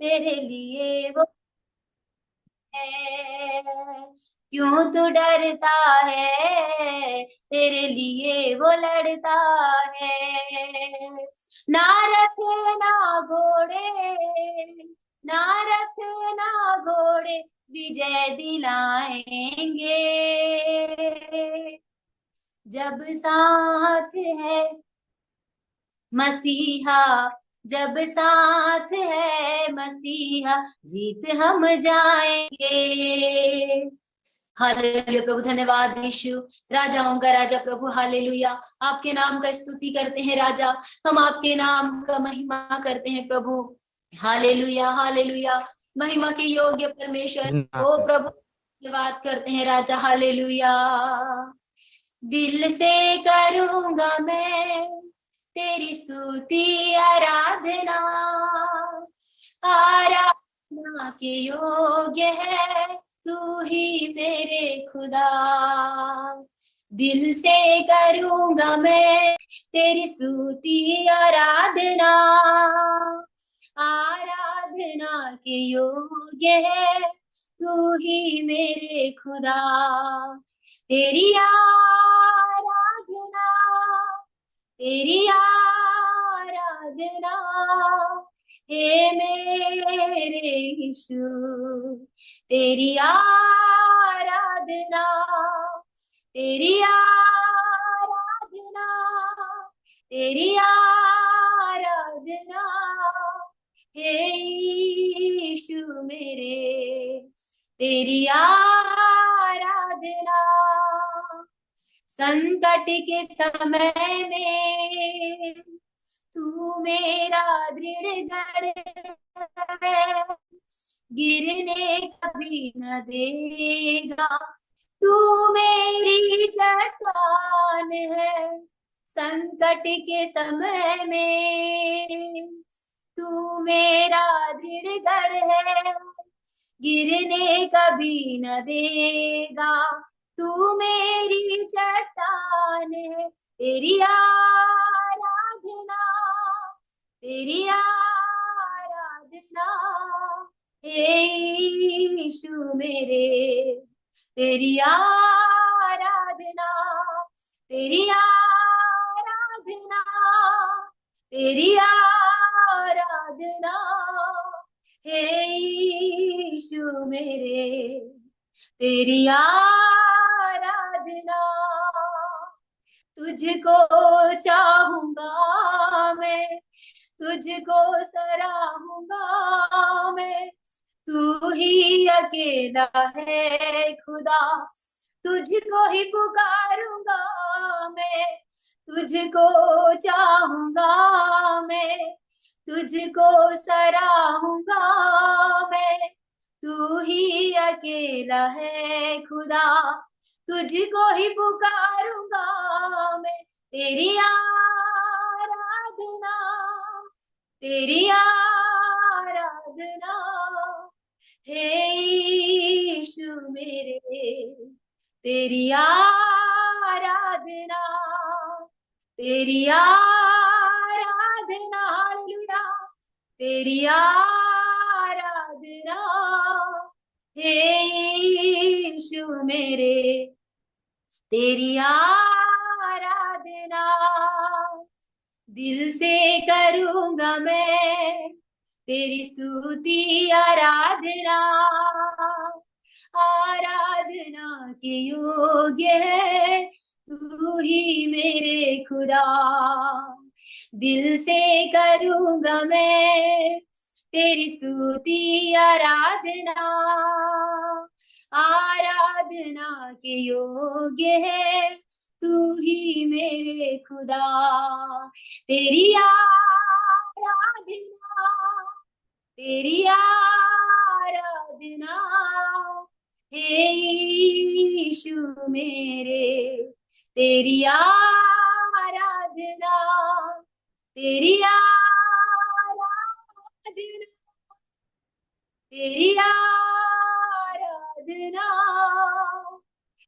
तेरे लिए वो है। क्यों तू डरता है, तेरे लिए वो लड़ता है। ना रथ ना घोड़े, ना रथ ना घोड़े विजय दिलाएंगे, जब साथ है मसीहा, जब साथ है मसीहा, जीत हम जाएंगे। हालेलुया प्रभु, धन्यवाद यीशु। राजाओं का राजा प्रभु, हालेलुया। आपके नाम का स्तुति करते हैं राजा, हम आपके नाम का महिमा करते हैं प्रभु। हालेलुया हालेलुया, महिमा के योग्य परमेश्वर, ओ प्रभु धन्यवाद करते हैं राजा, हालेलुया। दिल से करूंगा मैं तेरी स्तुति आराधना, आराधना के योग्य है तू ही मेरे खुदा। दिल से करूंगा मैं तेरी स्तुति आराधना, आराधना के योग्य है तू ही मेरे खुदा। तेरी आराधना, तेरी आराधना, हे मेरे यीशु, तेरी आराधना, तेरी आराधना, तेरी आराधना, हे यीशु मेरे, तेरी आराधना। संकट के समय में तू मेरा दृढ़ गढ़ है, गिरने कभी न देगा, तू मेरी चट्टान है। संकट के समय में तू मेरा दृढ़ गढ़ है, गिरने कभी न देगा, तू मेरी चट्टान है। तेरी आराधना, तेरी आराधना, हे यीशु मेरे, तेरी आराधना, तेरी आराधना, तेरी आराधना, हे यीशु मेरे, तेरी आराधना। तुझको चाहूंगा मैं, तुझको सराहूंगा मैं, तू ही अकेला है खुदा। तुझको ही पुकारूंगा मैं, तुझको चाहूंगा मैं, तुझको सराहूंगा मैं, तू ही अकेला है खुदा। तुझको ही पुकारूंगा मैं, तेरी आराधना, तेरी आराधना, हे यीशु मेरे, तेरी आराधना, तेरी आराधना, हालेलुया, तेरी आराधना, हे यीशु मेरे, तेरी आराधना। दिल से करूंगा मैं तेरी स्तुति आराधना, आराधना के योग्य है तू ही मेरे खुदा। दिल से करूंगा मैं तेरी स्तुति आराधना, आराधना के योग्य है तू ही मेरे खुदा। तेरी आराधना, तेरी आराधना, हे यीशु मेरे, तेरी आराधना, तेरी आराधना, तेरी आराधना,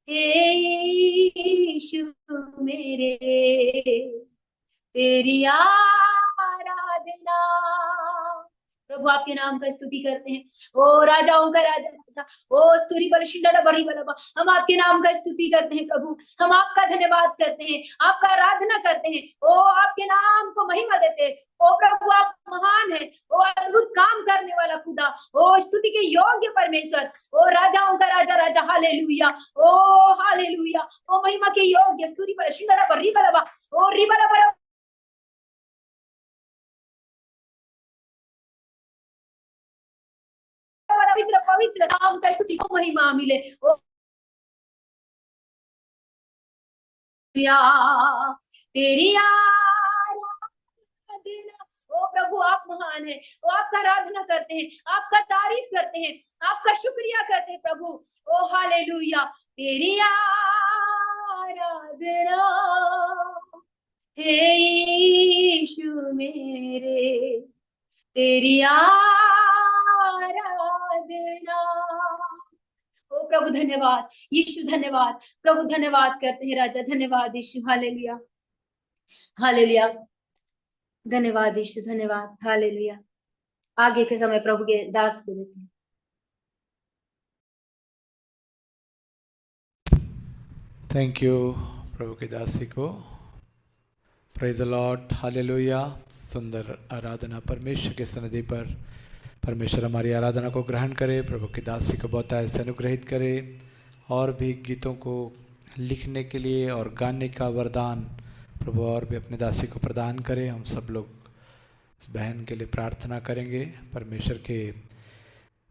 हे यीशु मेरे, तेरी आराधना। प्रभु आपके नाम का स्तुति करते हैं। ओ राजाओं का राजा राजा, ओ स्तुति पर शिंडा बरी बलबा, हम आपके नाम का स्तुति करते हैं प्रभु। हम आपका धन्यवाद करते हैं, आपका आराधना करते हैं। ओ आपके नाम को महिमा देते हैं। ओ प्रभु आप महान है, ओ अद्भुत काम करने वाला खुदा, ओ स्तुति के योग्य परमेश्वर, ओ राजाओं का राजा राजा, हालेलुया, ओ हालेलुया, ओ महिमा के योग्य स्तुति पर शिंडा बरी बलबा, ओ रिबलबा, पवित्र पवित्र नाम का स्तुति को महिमा मिले। ओ तेरी आराधना, ओ प्रभु आप महान है, ओ आपका आराधना करते हैं, आपका तारीफ करते हैं, आपका शुक्रिया करते हैं प्रभु। ओ हालेलुया, तेरी आराधना हे यीशु मेरे, तेरी आराधना। ओ प्रभु धन्यवाद, यीशु धन्यवाद, प्रभु धन्यवाद करते हैं राजा, धन्यवाद यीशु, हालेलुया हालेलुया, धन्यवाद यीशु, धन्यवाद, हालेलुया। आगे के समय प्रभु के दास को देते हैं। थैंक यू प्रभु के दासी को। Praise the Lord, hallelujah. सुंदर आराधना परमेश्वर के सन्निधि पर। परमेश्वर हमारी आराधना को ग्रहण करे, प्रभु की दासी को बहुतायत से अनुग्रहित करे, और भी गीतों को लिखने के लिए और गाने का वरदान प्रभु और भी अपने दासी को प्रदान करे। हम सब लोग इस बहन के लिए प्रार्थना करेंगे, परमेश्वर के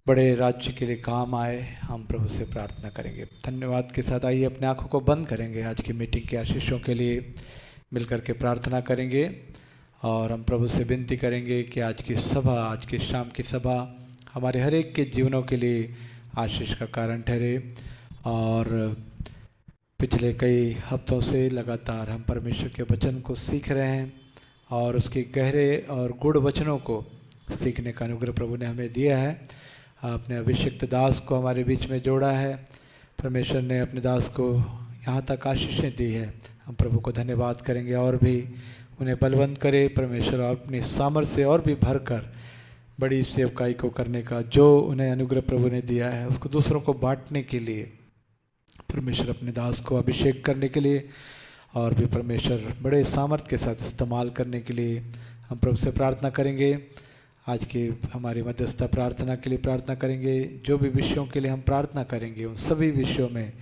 बड़े राज्य के लिए काम आए, हम प्रभु से प्रार्थना करेंगे। धन्यवाद के साथ आइए अपने आँखों को बंद करेंगे, आज की मीटिंग के आशीषों के लिए मिलकर के प्रार्थना करेंगे, और हम प्रभु से विनती करेंगे कि आज की सभा, आज की शाम की सभा हमारे हर एक के जीवनों के लिए आशीष का कारण ठहरे। और पिछले कई हफ्तों से लगातार हम परमेश्वर के वचन को सीख रहे हैं, और उसके गहरे और गूढ़ वचनों को सीखने का अनुग्रह प्रभु ने हमें दिया है। अपने अभिषिक्त दास को हमारे बीच में जोड़ा है, परमेश्वर ने अपने दास को यहाँ तक आशीषें दी है। हम प्रभु को धन्यवाद करेंगे, और भी उन्हें बलवंत करे परमेश्वर, अपनी सामर्थ्य से और भी भरकर बड़ी सेवकाई को करने का जो उन्हें अनुग्रह प्रभु ने दिया है, उसको दूसरों को बांटने के लिए परमेश्वर अपने दास को अभिषेक करने के लिए, और भी परमेश्वर बड़े सामर्थ्य के साथ इस्तेमाल करने के लिए हम प्रभु से प्रार्थना करेंगे। आज की हमारी मध्यस्थता प्रार्थना के लिए प्रार्थना करेंगे। जो भी विषयों के लिए हम प्रार्थना करेंगे, उन सभी विषयों में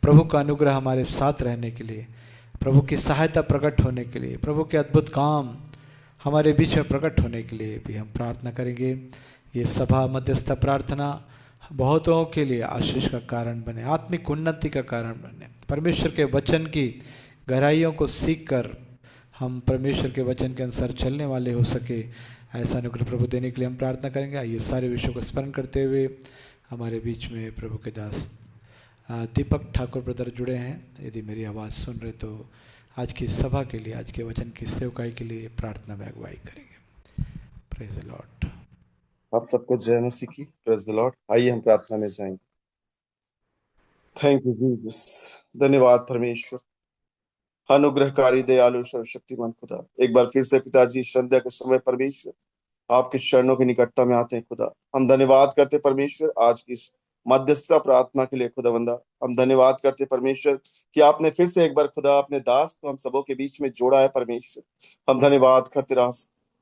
प्रभु का अनुग्रह हमारे साथ रहने के लिए, प्रभु की सहायता प्रकट होने के लिए, प्रभु के अद्भुत काम हमारे बीच में प्रकट होने के लिए भी हम प्रार्थना करेंगे। ये सभा मध्यस्थता प्रार्थना बहुतों के लिए आशीष का कारण बने, आत्मिक उन्नति का कारण बने, परमेश्वर के वचन की गहराइयों को सीखकर हम परमेश्वर के वचन के अनुसार चलने वाले हो सके, ऐसा अनुग्रह प्रभु देने के लिए हम प्रार्थना करेंगे। आइए सारे विषयों को स्मरण करते हुए हमारे बीच में प्रभु के दास दीपक ठाकुर ब्रदर जुड़े हैं। यदि मेरी आवाज़ सुन रहे तो आज की सभा के लिए, आज के वचन की सेवकाई के लिए प्रार्थना में अगुवाई करेंगे। Praise the Lord. आप सबको जय मसीह की। Praise the Lord. आइए हम प्रार्थना में जाएंगे। थैंक यू जीसस, धन्यवाद परमेश्वर, अनुग्रहकारी दयालु सर्वशक्तिमान खुदा। एक बार फिर से पिताजी संध्या के समय परमेश्वर आपके चरणों की निकटता में आते हैं खुदा। हम धन्यवाद करते परमेश्वर आज की मध्यस्थता प्रार्थना के लिए खुदावंदा। हम धन्यवाद करते परमेश्वर कि आपने फिर से एक बार खुदा अपने दास को हम सबों के बीच में जोड़ा है परमेश्वर। हम धन्यवाद करते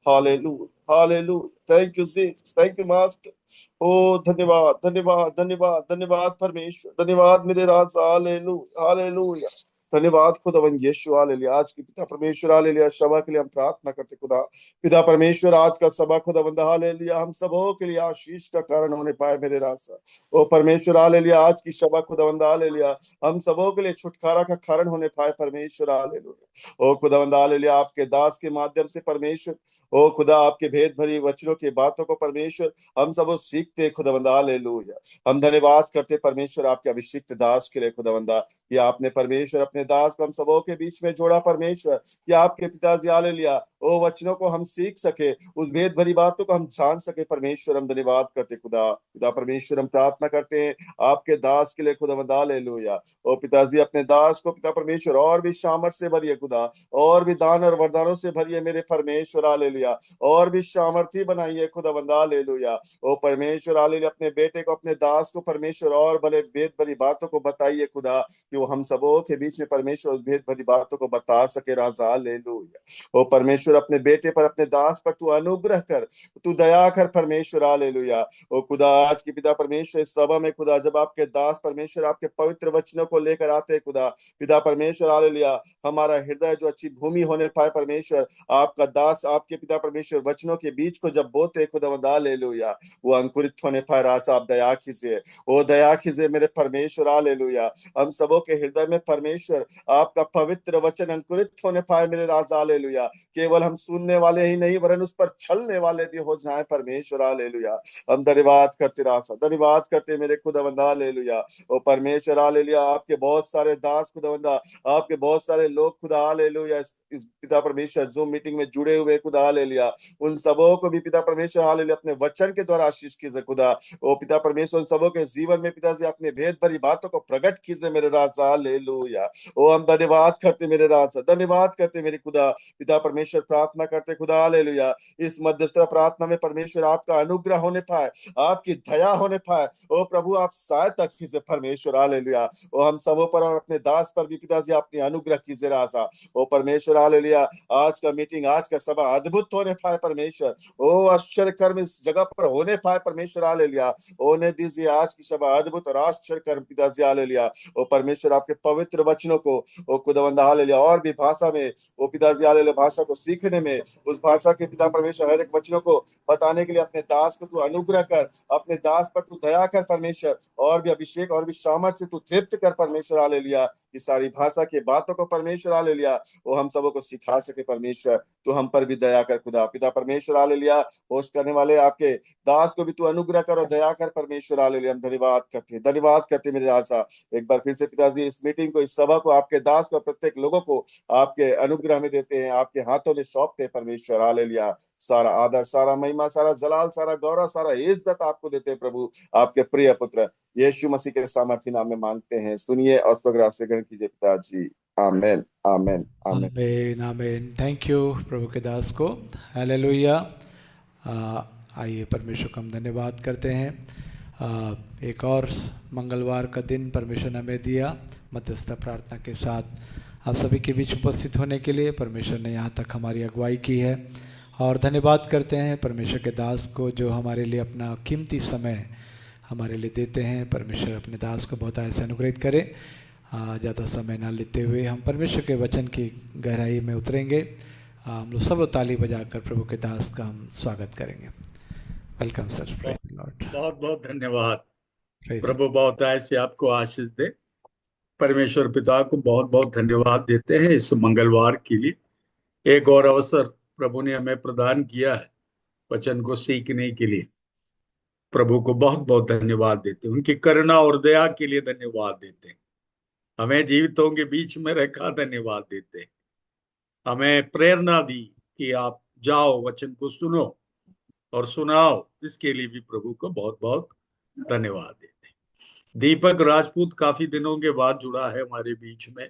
hallelujah hallelujah. Thank you Jesus, thank you master. ओ धन्यवाद धन्यवाद धन्यवाद धन्यवाद परमेश्वर, धन्यवाद मेरे राजा। हालेलुया हालेलुया, धन्यवाद खुदावन यीशु। हालेलुया। आज की पिता परमेश्वर हालेलुया सभा के लिए हम प्रार्थना करते खुदा। पिता परमेश्वर आज का सभा खुदावंदा हालेलुया हम सबों के लिए आशीष का कारण होने पाए मेरे राजा। ओ परमेश्वर हालेलुया आज की सभा खुदावंदा हालेलुया हम सबों के लिए छुटकारा का कारण होने पाए परमेश्वर हालेलुया। ओ खुदावंदा हालेलुया आपके दास के माध्यम से परमेश्वर, ओ खुदा आपके भेद भरी वचनों की बातों को परमेश्वर हम सब सीखते खुदावंदा हालेलुया। हम धन्यवाद करते परमेश्वर आपके अभिषिक्त दास के लिए खुदावंदा, कि आपने परमेश्वर अपने दास को हम सबों के बीच में जोड़ा परमेश्वर, कि आपके पिताजी हालेलुया ओ वचनों को हम सीख सके, उस भेद भरी बातों को हम जान सके परमेश्वर। हम धन्यवाद करते खुदा। खुदा परमेश्वर हम प्रार्थना करते हैं आपके दास के लिए खुदा, हालेलुया। ओ पिताजी अपने दास को पिता परमेश्वर और भी सामर्थ से भरिए खुदा, और भी दान और वरदानों से भरिए मेरे परमेश्वर, हालेलुया। और भी सामर्थी बनाइए खुदा, हालेलुया। ओ परमेश्वर हालेलुया, अपने बेटे को, अपने दास को परमेश्वर और भले भेद भरी बातों को बताइए खुदा, कि वो हम सबों के बीच में परमेश्वर उस भेद भरी बातों को बता सके राजा, हालेलुया। ओ परमेश्वर अपने बेटे पर, अपने दास पर तू अनुग्रह कर, तू दया कर परमेश्वर, हालेलुया। ओ खुदा आज की पिता परमेश्वर इस सभा में खुदा, जब आपके दास परमेश्वर आपके पवित्र वचनों को लेकर आते हैं खुदा, पिता परमेश्वर हालेलुया, हमारा हृदय जो अच्छी भूमि होने पाए परमेश्वर, आपका दास आपके पिता परमेश्वर वचनों के बीच को जब बोते खुदा, हालेलुया, वो अंकुरित होने पाए राजा, आप दया कीजिए, ओ दया कीजिए मेरे परमेश्वर, हालेलुया। हम सबों के हृदय में परमेश्वर आपका पवित्र वचन अंकुरित होने पाए मेरे राजा, हालेलुया। केवल हम सुनने वाले ही नहीं वरन उस पर चलने वाले भी हो जाए परमेश्वर, हालेलुया। हम धन्यवाद करते राजा, धन्यवाद करते मेरे खुदावंदा, हालेलुया। ओ परमेश्वर हालेलुया, आपके बहुत सारे दास खुदावंदा, आपके बहुत सारे लोग खुदा, हालेलुया, इस पिता परमेश्वर जूम मीटिंग में जुड़े हुए खुदा, हालेलुया। उन सबों को भी पिता परमेश्वर हालेलुया अपने वचन के द्वारा आशीष कीजिए खुदा। ओ पिता परमेश्वर उन सबों के जीवन में पिताजी अपने भेद भरी बातों को प्रकट कीजिए मेरे राजा, हालेलुया। ओ हम धन्यवाद करते मेरे राजा, धन्यवाद करते मेरे खुदा। पिता परमेश्वर प्रार्थना करते खुदा, हालेलुया, इस मध्यस्थ प्रार्थना में परमेश्वर आपका अनुग्रह होने पाए, आपकी दया होने पाए। ओ प्रभु आप सहायता कीजिए परमेश्वर, हालेलुया। ओ हम सबों पर और अपने दास पर भी पिताजी अपनी अनुग्रह कीजिए राजा। ओ परमेश्वर हालेलुया, आज का मीटिंग, आज का सभा अद्भुत होने पाए परमेश्वर। ओ आश्चर्य कर्म इस जगह पर होने पाए परमेश्वर, हालेलुया। होने दीजिए आज की सभा अद्भुत और आश्चर्य कर्म पिताजी, हालेलुया। ओ परमेश्वर आपके पवित्र वचनों को ओ खुदावंदा हालेलुया और भी भाषा में, ओ पिताजी हालेलुया, भाषा को सीखने में, उस भाषा के पिता परमेश्वर हर एक वचनों को बताने के लिए अपने दास को तू अनुग्रह कर, अपने दास पर तू दया कर परमेश्वर, और भी अभिषेक और भी सामर्थ से तू तृप्त कर परमेश्वर, हालेलुया। इस सारी भाषा की बातों को परमेश्वर, हालेलुया, वो हम सबों को सिखा सके परमेश्वर। तू हम पर भी दया कर खुदा, पिता परमेश्वर, हालेलुया। होस्ट करने वाले आपके दास को भी तू अनुग्रह कर और दया कर परमेश्वर, हालेलुया। हम धन्यवाद करते मेरे राजा। एक बार फिर से पिताजी इस मीटिंग को, इस सभा को, आपके दास को, प्रत्येक लोगों को आपके अनुग्रह में देते हैं, आपके हाथों में सौंपते हैं परमेश्वर, हालेलुया। सारा आदर, सारा महिमा, सारा जलाल, सारा गौरव, सारा इज्जत आपको देते हैं प्रभु, आपके प्रिय पुत्र यीशु मसीह के सामर्थ्य नाम में मांगते हैं, सुनिए और स्वर्ग से ग्रहण कीजिए पिताजी, आमेन, आमेन, आमेन। आमेन, आमेन। थैंक यू प्रभु के दास को, हालेलुया। आइए परमेश्वर का हम धन्यवाद करते हैं। एक और मंगलवार का दिन परमेश्वर ने हमें दिया मध्यस्थ प्रार्थना के साथ आप सभी के बीच उपस्थित होने के लिए। परमेश्वर ने यहाँ तक हमारी अगुवाई की है और धन्यवाद करते हैं परमेश्वर के दास को जो हमारे लिए अपना कीमती समय हमारे लिए देते हैं। परमेश्वर अपने दास को बहुत ऐसे अनुग्रहित करे। ज़्यादा समय ना लेते हुए हम परमेश्वर के वचन की गहराई में उतरेंगे। हम लोग सब ताली बजाकर प्रभु के दास का हम स्वागत करेंगे। Welcome sir, praise the Lord. बहुत बहुत धन्यवाद। प्रभु बहुत ऐसे आपको आशीष दे। परमेश्वर पिता को बहुत बहुत धन्यवाद देते हैं इस मंगलवार के लिए। एक और अवसर प्रभु ने हमें प्रदान किया है वचन को सीखने के लिए। प्रभु को बहुत बहुत धन्यवाद देते हैं, उनकी करुणा और दया के लिए धन्यवाद देते हैं। हमें जीवितों के बीच में रखा, धन्यवाद देते हैं। हमें प्रेरणा दी कि आप जाओ वचन को सुनो और सुनाओ, इसके लिए भी प्रभु को बहुत बहुत धन्यवाद देते हैं। दीपक राजपूत काफी दिनों के बाद जुड़ा है हमारे बीच में।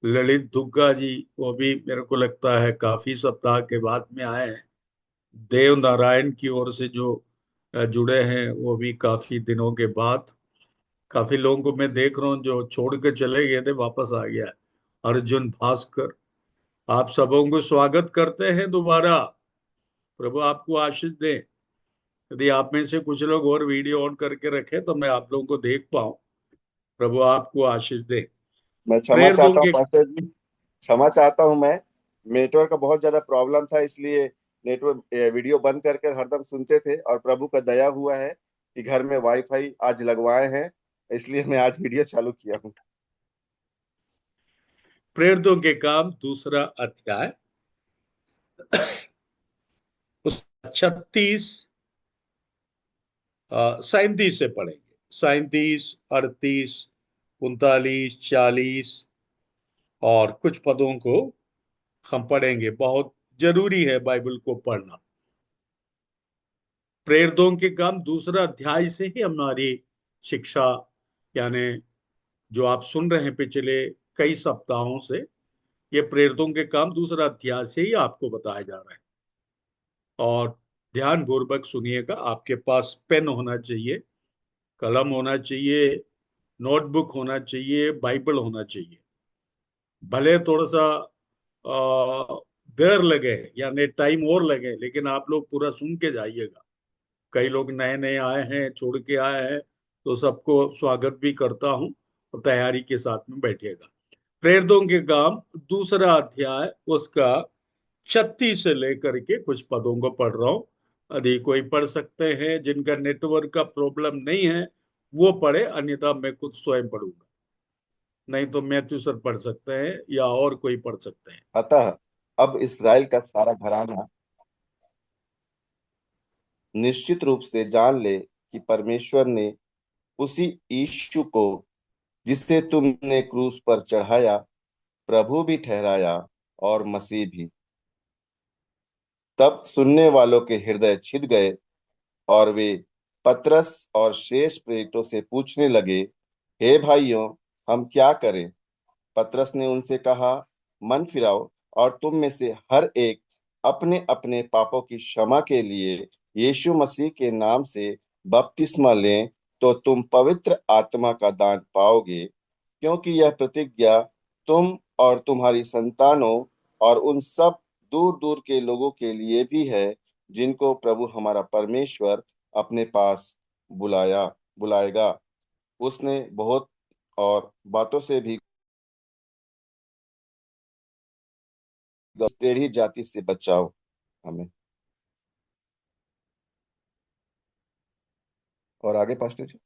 ललित दुग्गा जी, वो भी मेरे को लगता है काफी सप्ताह के बाद में आए हैं। देव नारायण की ओर से जो जुड़े हैं वो भी काफी दिनों के बाद। काफी लोगों को मैं देख रहा हूँ जो छोड़ के चले गए थे, वापस आ गया है। अर्जुन भास्कर, आप सबों को स्वागत करते हैं दोबारा। प्रभु आपको आशीष दे। यदि आप में से कुछ लोग और वीडियो ऑन करके रखे तो मैं आप लोगों को देख पाऊं। प्रभु आपको आशीष दे। मैं क्षमा प्रेयर चाहता हूँ दूंगे। पास्टर जी, क्षमा चाहता हूँ मैं। नेटवर्क का बहुत ज्यादा प्रॉब्लम था, इसलिए नेटवर्क वीडियो बंद करके हरदम सुनते थे, और प्रभु का दया हुआ है कि घर में वाईफाई आज लगवाए हैं, इसलिए मैं आज वीडियो चालू किया हूँ। प्रेरितों के काम दूसरा अध्याय उस 36 37 से पढ़ेंगे। 37, 38, 39, 40 और कुछ पदों को हम पढ़ेंगे। बहुत जरूरी है बाइबल को पढ़ना। प्रेरितों के काम दूसरा अध्याय से ही हमारी शिक्षा, यानी जो आप सुन रहे हैं पिछले कई सप्ताहों से, ये प्रेरितों के काम दूसरा अध्याय से ही आपको बताया जा रहा है। और ध्यान पूर्वक सुनिएगा। आपके पास पेन होना चाहिए, कलम होना चाहिए, नोटबुक होना चाहिए, बाइबल होना चाहिए। भले थोड़ा सा देर लगे यानी टाइम और लगे, लेकिन आप लोग पूरा सुन के जाइएगा। कई लोग नए नए आए हैं, छोड़ के आए हैं, तो सबको स्वागत भी करता हूं और तैयारी के साथ में बैठिएगा। प्रेरितों के काम दूसरा अध्याय, उसका 36 से लेकर के कुछ पदों को पढ़ रहा हूं। यदि कोई पढ़ सकते हैं, जिनका नेटवर्क का प्रॉब्लम नहीं है वो पढ़े, अन्यथा मैं खुद स्वयं पढ़ूंगा। नहीं तो मैथ्यू सर पढ़ सकते हैं या और कोई पढ़ सकते हैं। अतः अब इसराइल का सारा घराना निश्चित रूप से जान ले कि परमेश्वर ने उसी यीशु को, जिसे तुमने क्रूस पर चढ़ाया, प्रभु भी ठहराया और मसीह भी। तब सुनने वालों के हृदय छिद गए और वे पतरस और शेष प्रेरितों से पूछने लगे, हे भाइयों, हम क्या करें? पतरस ने उनसे कहा, मन फिराओ और तुम में से हर एक अपने अपने पापों की क्षमा के लिए यीशु मसीह के नाम से बपतिस्मा लें, तो तुम पवित्र आत्मा का दान पाओगे, क्योंकि यह प्रतिज्ञा तुम और तुम्हारी संतानों और उन सब दूर दूर के लोगों के लिए भी है, जिनको प्रभु हमारा परमेश्वर अपने पास बुलाएगा। उसने बहुत और बातों से भी टेढ़ी जाति से बचाओ हमें। और आगे पास्टर जी।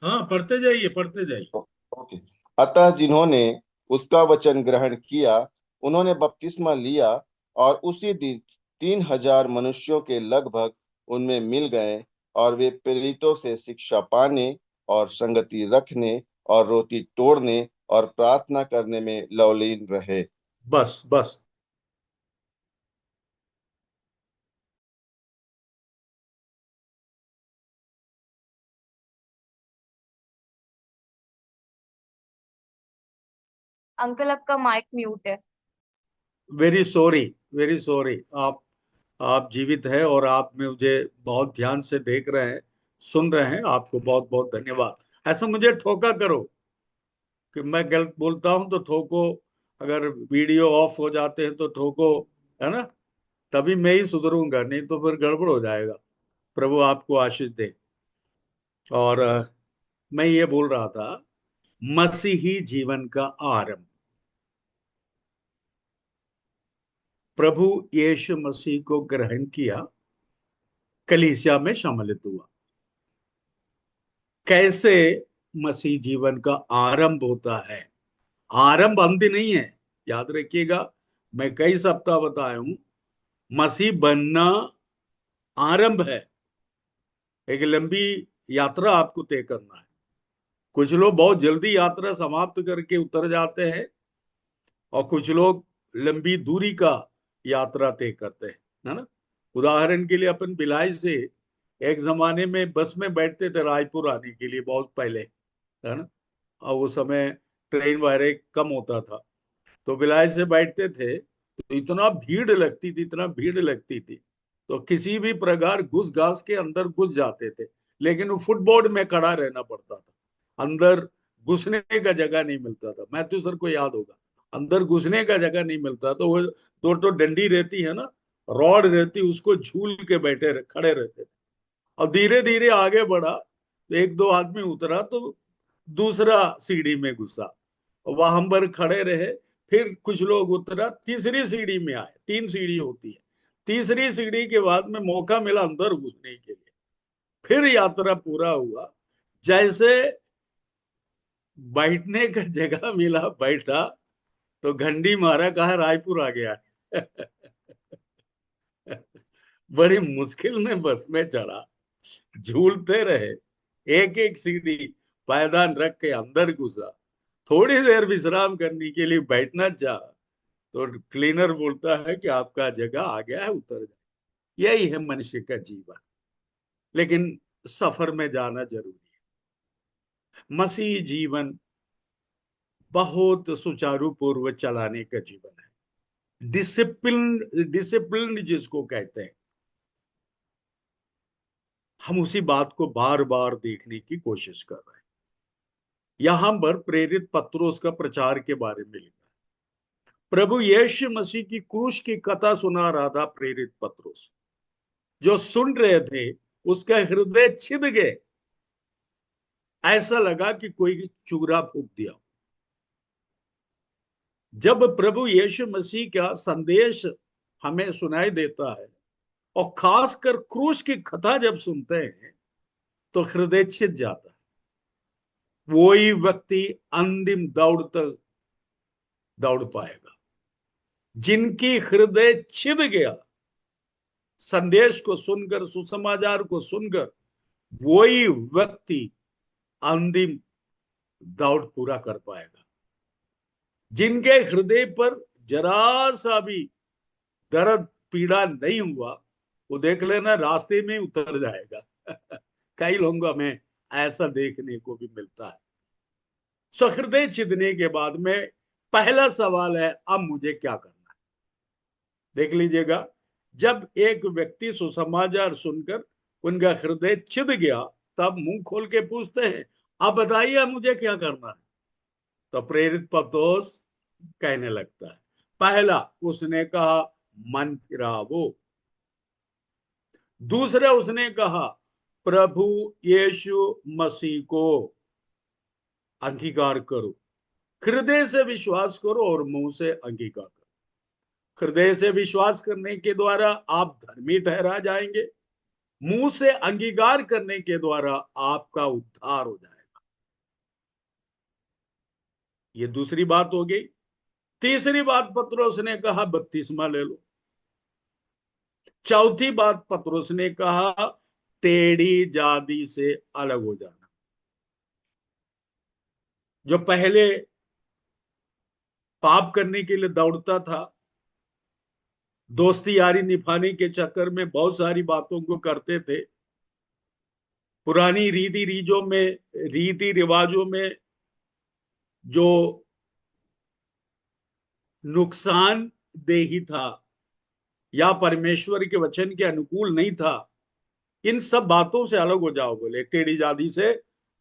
हाँ, पढ़ते जाइए, पढ़ते जाइए। ओके। अतः जिन्होंने उसका वचन ग्रहण किया, उन्होंने बपतिस्मा लिया, और उसी दिन 3,000 मनुष्यों के लगभग उनमें मिल गए, और वे प्रेरितों से शिक्षा पाने और संगति रखने और रोटी तोड़ने और प्रार्थना करने में लवलीन रहे। बस बस। अंकल आपका माइक म्यूट है। Very sorry, very sorry. आप जीवित है और आप मुझे बहुत ध्यान से देख रहे हैं, सुन रहे हैं। आपको बहुत बहुत धन्यवाद। ऐसा मुझे ठोका करो कि मैं गलत बोलता हूं तो ठोको, अगर वीडियो ऑफ हो जाते हैं तो ठोको, है ना? तभी मैं ही सुधरूंगा, नहीं तो फिर गड़बड़ हो जाएगा। प्रभु आपको आशीष दे। और मैं ये बोल रहा था, मसीही जीवन का आरंभ प्रभु यीशु मसीह को ग्रहण किया, कलीसिया में सम्मिलित हुआ। कैसे मसीह जीवन का आरंभ होता है? आरंभ अंत नहीं है, याद रखिएगा। मैं कई सप्ताह बताया हूं, मसीह बनना आरंभ है। एक लंबी यात्रा आपको तय करना है। कुछ लोग बहुत जल्दी यात्रा समाप्त करके उतर जाते हैं और कुछ लोग लंबी दूरी का यात्रा तय करते हैं, है ना? उदाहरण के लिए अपन भिलाई से एक जमाने में बस में बैठते थे रायपुर आने के लिए, बहुत पहले, है ना? और उस समय ट्रेन वगैरह कम होता था, तो भिलाई से बैठते थे तो इतना भीड़ लगती थी, इतना भीड़ लगती थी, तो किसी भी प्रकार घुस घास के अंदर घुस जाते थे। लेकिन वो फुटबोर्ड में खड़ा रहना पड़ता था, अंदर घुसने का जगह नहीं मिलता था। मैथ्यू सर को याद होगा, अंदर घुसने का जगह नहीं मिलता, तो वो तो डंडी रहती है ना, रॉड रहती, उसको झूल के खड़े रहते थे। और धीरे धीरे आगे बढ़ा तो एक दो आदमी उतरा तो दूसरा सीढ़ी में घुसा, वहां पर खड़े रहे। फिर कुछ लोग उतरा, तीसरी सीढ़ी में आए, 3 सीढ़ी होती है। तीसरी सीढ़ी के बाद में मौका मिला अंदर घुसने के लिए, फिर यात्रा पूरा हुआ। जैसे बैठने का जगह मिला, बैठा तो घंटी मारा, कहा रायपुर आ गया। बड़ी मुश्किल में बस में चढ़ा, झूलते रहे, एक एक सीढ़ी पायदान रख के अंदर घुसा। थोड़ी देर विश्राम करने के लिए बैठना चाहा तो क्लीनर बोलता है कि आपका जगह आ गया है, उतर जाए। यही है मनुष्य का जीवन, लेकिन सफर में जाना जरूरी है। मसीह जीवन बहुत सुचारू पूर्व चलाने का जीवन है, डिसिप्लिन डिसिप्लिन जिसको कहते हैं। हम उसी बात को बार बार देखने की कोशिश कर रहे हैं। यहां पर प्रेरित पत्रोस का प्रचार के बारे में लिखा है। प्रभु यीशु मसीह की क्रूस की कथा सुना रहा था प्रेरित पत्रोस। जो सुन रहे थे उसका हृदय छिद गए, ऐसा लगा कि कोई चूरा फूंक दिया। जब प्रभु यीशु मसीह का संदेश हमें सुनाई देता है और खासकर क्रूस की कथा जब सुनते हैं तो हृदय छिद जाता है। वही व्यक्ति अंतिम दौड़ तक दौड़ पाएगा। जिनकी हृदय छिद गया संदेश को सुनकर, सुसमाचार को सुनकर, वही व्यक्ति अंतिम दौड़ पूरा कर पाएगा। जिनके हृदय पर जरा सा भी दर्द पीड़ा नहीं हुआ, वो देख लेना रास्ते में उतर जाएगा। कई लोगों में ऐसा देखने को भी मिलता है। सो हृदय छिदने के बाद में पहला सवाल है, अब मुझे क्या करना है? देख लीजिएगा, जब एक व्यक्ति सुसमाचार सुनकर उनका हृदय छिद गया, तब मुंह खोल के पूछते हैं, अब बताइए मुझे क्या करना है? तो प्रेरित पत्रोस कहने लगता है, पहला उसने कहा मन फिरावो। दूसरा उसने कहा प्रभु यीशु मसीह को अंगीकार करो, हृदय से विश्वास करो और मुंह से अंगीकार करो। हृदय से विश्वास करने के द्वारा आप धर्मी ठहरा जाएंगे, मुंह से अंगीकार करने के द्वारा आपका उद्धार हो जाएगा। ये दूसरी बात हो गई। तीसरी बात पत्रोस ने कहा बपतिस्मा ले लो। चौथी बात पत्रोस ने कहा टेढ़ी जाति से अलग हो जाना। जो पहले पाप करने के लिए दौड़ता था, दोस्ती यारी निभाने के चक्कर में बहुत सारी बातों को करते थे, पुरानी रीति रिवाजों में जो नुकसान देही था या परमेश्वर के वचन के अनुकूल नहीं था, इन सब बातों से अलग हो जाओ बोले, टेढ़ी जाति से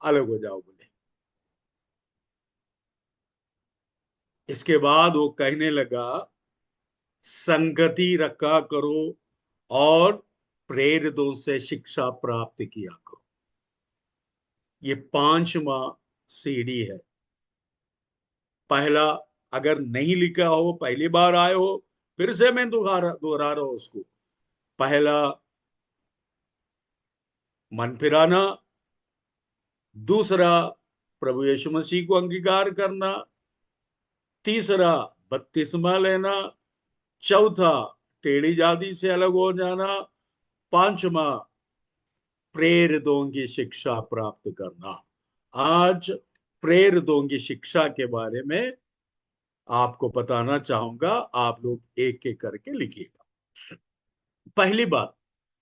अलग हो जाओ बोले। इसके बाद वो कहने लगा संगति रखा करो और प्रेरितों से शिक्षा प्राप्त किया करो। ये 5वां सीढ़ी है। पहला अगर नहीं लिखा हो, पहली बार आए हो, फिर से मैं दोहरा रहा हूं उसको। पहला मन फिराना, दूसरा प्रभु यीशु मसीह को अंगीकार करना, तीसरा बपतिस्मा लेना, चौथा टेढ़ी जाति से अलग हो जाना, पांचवा प्रेरितों की शिक्षा प्राप्त करना। आज प्रेरितों की शिक्षा के बारे में आपको बताना चाहूंगा, आप लोग एक एक करके लिखिएगा। पहली बात,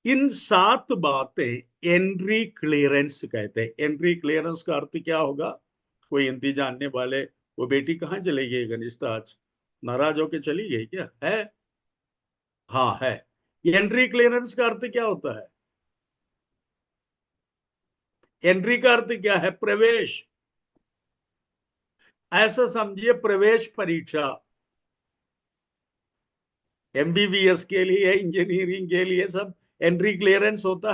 इन 7 बातें एंट्री क्लियरेंस कहते हैं। एंट्री क्लियरेंस का अर्थ क्या होगा? कोई हिंदी जानने वाले, वो बेटी कहाँ चली गई घनिष्ठा? आज नाराज होके चली गई क्या? है? हाँ है। एंट्री क्लियरेंस का अर्थ क्या होता है? एंट्री का अर्थ क्या है? प्रवेश। ऐसा समझिए प्रवेश परीक्षा। एमबीबीएस के लिए, इंजीनियरिंग के लिए सब एंट्री क्लियरेंस होता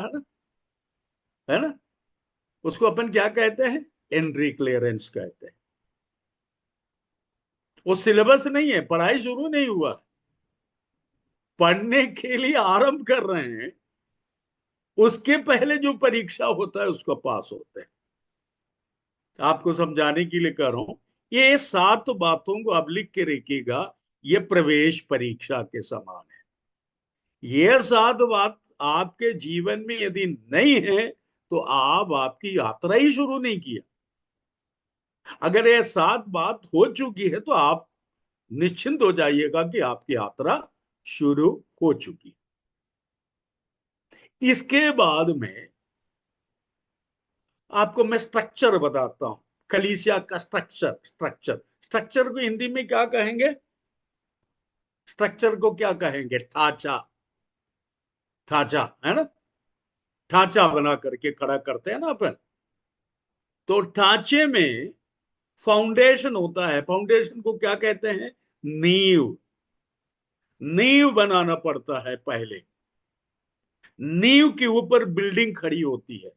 है ना? उसको अपन क्या कहते हैं? एंट्री क्लियरेंस कहते हैं। वो सिलेबस नहीं है, पढ़ाई शुरू नहीं हुआ, पढ़ने के लिए आरंभ कर रहे हैं, उसके पहले जो परीक्षा होता है उसको पास होते हैं। आपको समझाने के लिए कर रहा हूं। ये 7 बातों को आप लिख के रखिएगा, ये प्रवेश परीक्षा के समान है। ये 7 बात आपके जीवन में यदि नहीं है तो आप आपकी यात्रा ही शुरू नहीं किया। अगर ये 7 बात हो चुकी है तो आप निश्चिंत हो जाइएगा कि आपकी यात्रा शुरू हो चुकी। इसके बाद में आपको मैं स्ट्रक्चर बताता हूं, कलीसिया का स्ट्रक्चर। स्ट्रक्चर को हिंदी में क्या कहेंगे? स्ट्रक्चर को क्या कहेंगे? ढांचा। ढांचा है ना, ढांचा बना करके खड़ा करते हैं ना अपन। तो ढांचे में फाउंडेशन होता है। फाउंडेशन को क्या कहते हैं? नींव। नींव बनाना पड़ता है पहले, नींव के ऊपर बिल्डिंग खड़ी होती है।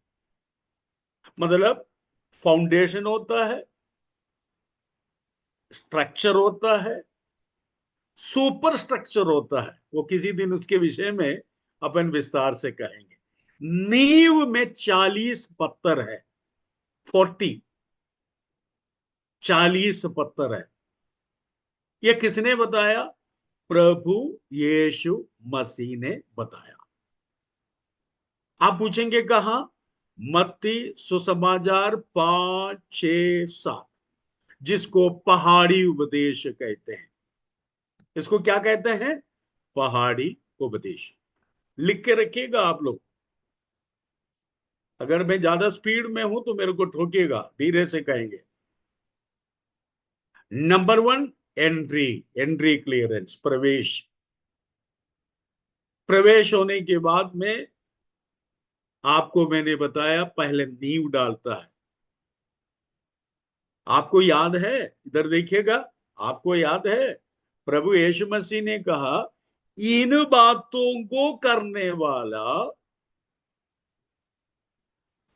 मतलब फाउंडेशन होता है, स्ट्रक्चर होता है, सुपर स्ट्रक्चर होता है। वो किसी दिन उसके विषय में अपन विस्तार से कहेंगे। नींव में 40 पत्थर है, 40 पत्थर है। ये किसने बताया? प्रभु यीशु मसीह ने बताया। आप पूछेंगे कहा? मत्ती सुसमाचार 5, 6, 7, जिसको पहाड़ी उपदेश कहते हैं। इसको क्या कहते हैं? पहाड़ी उपदेश। लिख के रखिएगा आप लोग। अगर मैं ज्यादा स्पीड में हूं तो मेरे को ठोकिएगा, धीरे से कहेंगे। Number 1, entry. एंट्री क्लियरेंस, प्रवेश। प्रवेश होने के बाद में आपको मैंने बताया पहले नींव डालता है। आपको याद है? इधर देखिएगा, आपको याद है प्रभु यीशु मसीह ने कहा इन बातों को करने वाला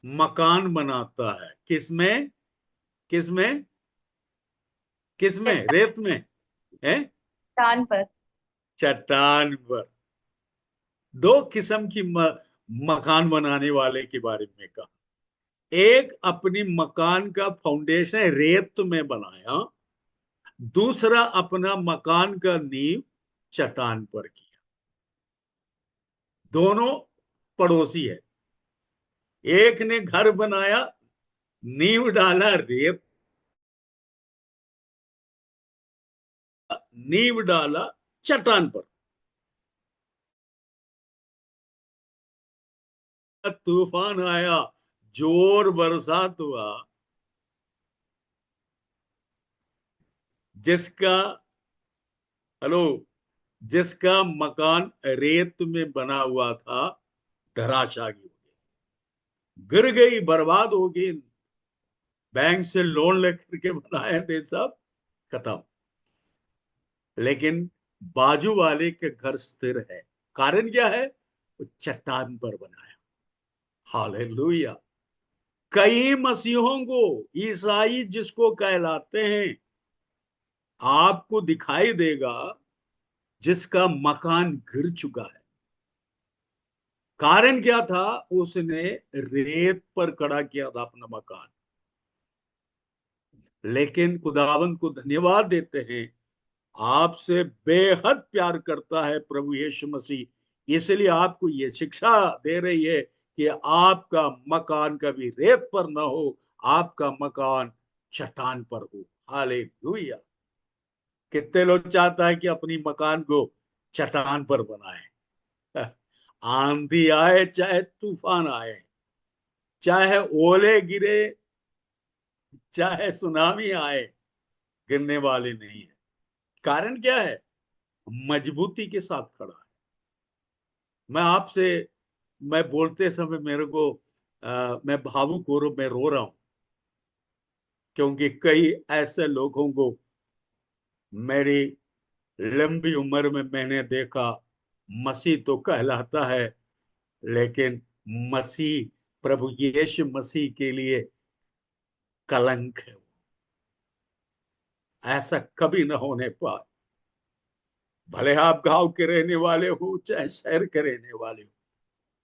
मकान बनाता है। किसमें? किसमें? किसमें? रेत में है? चट्टान पर। चट्टान पर। दो किस्म की मकान बनाने वाले के बारे में कहा। एक अपनी मकान का फाउंडेशन रेत में बनाया, दूसरा अपना मकान का नींव चट्टान पर किया। दोनों पड़ोसी है। एक ने घर बनाया, नींव डाला रेत, नींव डाला चट्टान पर। तूफान आया, जोर बरसात हुआ, जिसका हेलो जिसका मकान रेत में बना हुआ था धराशायी हो गई, गिर गई, बर्बाद हो गई। बैंक से लोन लेकर के बनाए थे, सब खत्म। लेकिन बाजू वाले के घर स्थिर है। कारण क्या है? वो चट्टान पर बनाया। हालेलुया। कई मसीहों को, ईसाई जिसको कहलाते हैं, आपको दिखाई देगा जिसका मकान गिर चुका है। कारण क्या था? उसने रेत पर खड़ा किया था अपना मकान। लेकिन खुदावंत को धन्यवाद देते हैं, आपसे बेहद प्यार करता है प्रभु यीशु मसीह, इसलिए आपको ये शिक्षा दे रही है कि आपका मकान कभी रेत पर ना हो, आपका मकान चट्टान पर हो। हालेलुया। कितने लोग चाहता है कि अपनी मकान को चट्टान पर बनाए? आंधी आए चाहे तूफान आए, चाहे ओले गिरे, चाहे सुनामी आए, गिरने वाले नहीं है। कारण क्या है? मजबूती के साथ खड़ा है। मैं आपसे, मैं बोलते समय मेरे को मैं भावुक हो रहा हूं, मैं रो रहा हूं, क्योंकि कई ऐसे लोगों को मेरी लंबी उम्र में मैंने देखा, मसीह तो कहलाता है, लेकिन मसीह, प्रभु यीशु मसीह के लिए कलंक है। ऐसा कभी न होने पाए। भले आप गांव के रहने वाले हो चाहे शहर के रहने वाले हो,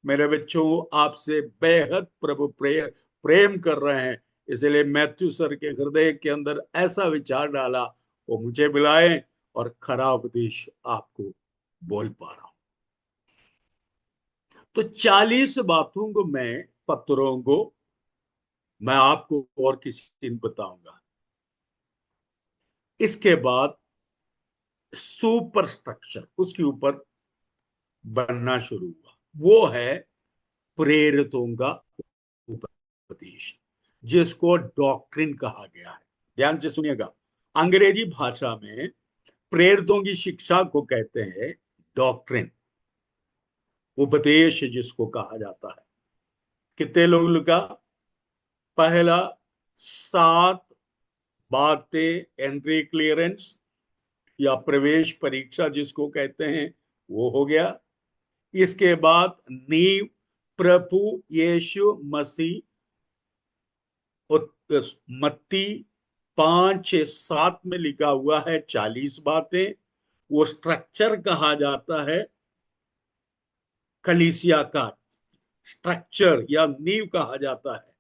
मेरे बच्चों, आपसे बेहद प्रभु प्रेम कर रहे हैं। इसलिए मैथ्यू सर के हृदय के अंदर ऐसा विचार डाला, वो मुझे बुलाए और खरा उपदेश आपको बोल पा रहा हूं। तो 40 बातों को, मैं पत्रों को मैं आपको और किसी दिन बताऊंगा। इसके बाद सुपर स्ट्रक्चर उसके ऊपर बनना शुरू हुआ। वो है प्रेरितों का उपदेश, जिसको डॉक्ट्रिन कहा गया है। ध्यान से सुनिएगा, अंग्रेजी भाषा में प्रेरितों की शिक्षा को कहते हैं डॉक्ट्रिन, उपदेश जिसको कहा जाता है। कितने लोग लिखा? पहला 7 बातें, एंट्री क्लियरेंस या प्रवेश परीक्षा जिसको कहते हैं, वो हो गया। इसके बाद नींव प्रभु यीशु मसीह, मत्ती 5-6-7 में लिखा हुआ है 40 बातें। वो स्ट्रक्चर कहा जाता है, कलीसिया का स्ट्रक्चर या नींव कहा जाता है।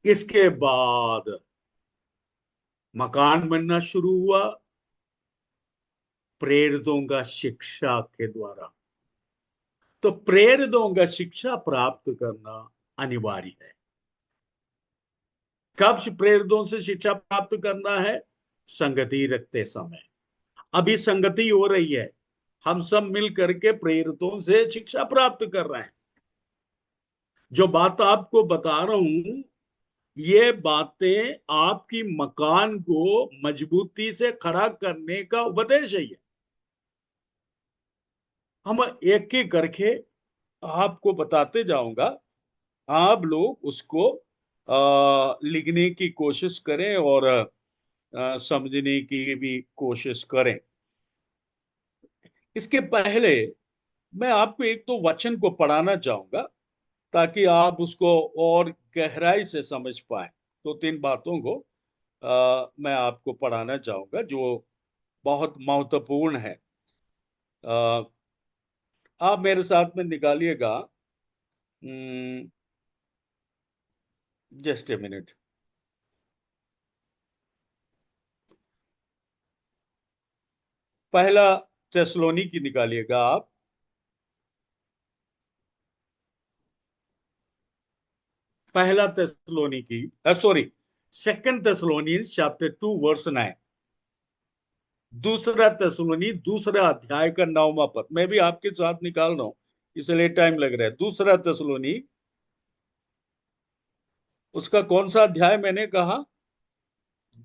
इसके बाद मकान बनना शुरू हुआ प्रेरितों का शिक्षा के द्वारा। तो प्रेरितों का शिक्षा प्राप्त करना अनिवार्य है। कब प्रेरितों से शिक्षा प्राप्त करना है? संगति रखते समय। अभी संगति हो रही है, हम सब मिल करके प्रेरितों से शिक्षा प्राप्त कर रहे हैं। जो बात आपको बता रहा हूं, ये बातें आपकी मकान को मजबूती से खड़ा करने का उपदेश है। हम एक एक करके आपको बताते जाऊंगा, आप लोग उसको लिखने की कोशिश करें और समझने की भी कोशिश करें। इसके पहले मैं आपको एक तो वचन को पढ़ाना चाहूंगा ताकि आप उसको और गहराई से समझ पाए। तो 3 बातों को मैं आपको पढ़ाना चाहूंगा जो बहुत महत्वपूर्ण है। आप मेरे साथ में निकालिएगा, जस्ट ए मिनट। पहला थिस्सलुनीकि निकालिएगा आप। पहला थिस्सलुनीकि, सॉरी, 2 थिस्सलुनीज चैप्टर 2 वर्स 9। दूसरा थिस्सलुनी दूसरा अध्याय का 9वां पद। मैं भी आपके साथ निकाल रहा हूं इसलिए टाइम लग रहा है। दूसरा थिस्सलुनी, उसका कौन सा अध्याय मैंने कहा?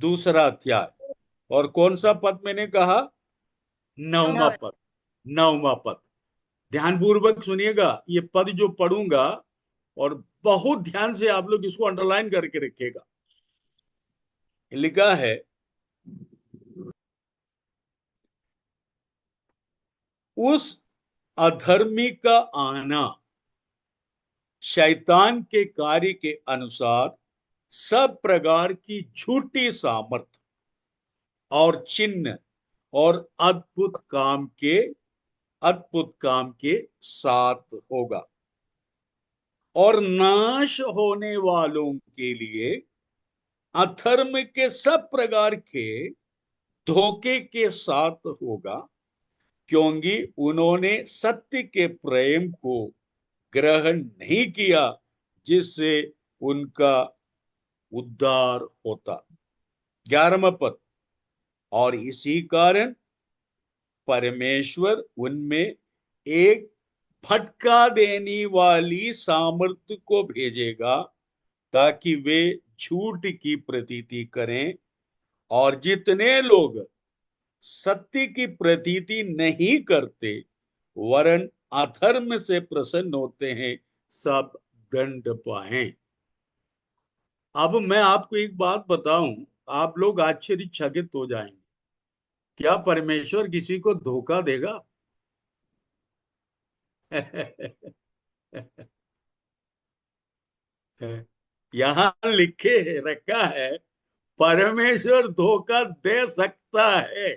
दूसरा अध्याय। और कौन सा पद मैंने कहा? 9वां पद। 9वां पद। ध्यानपूर्वक सुनिएगा, ये पद जो पढ़ूंगा और बहुत ध्यान से आप लोग इसको अंडरलाइन करके रखिएगा। लिखा है, उस अधर्मी का आना शैतान के कार्य के अनुसार सब प्रकार की झूठी सामर्थ और चिन्ह और अद्भुत काम के साथ होगा, और नाश होने वालों के लिए अधर्म के सब प्रकार के धोखे के साथ होगा, क्योंकि उन्होंने सत्य के प्रेम को ग्रहण नहीं किया जिससे उनका उद्धार होता। 11वां पद। और इसी कारण परमेश्वर उनमें एक भटका देने वाली सामर्थ्य को भेजेगा ताकि वे झूठ की प्रतीति करें, और जितने लोग सत्य की प्रतीति नहीं करते वरन अधर्म से प्रसन्न होते हैं, सब दंड पाएं। अब मैं आपको एक बात बताऊं, आप लोग आश्चर्यचकित हो जाएंगे। क्या परमेश्वर किसी को धोखा देगा? यहां लिखे रखा है, परमेश्वर धोखा दे सकता है।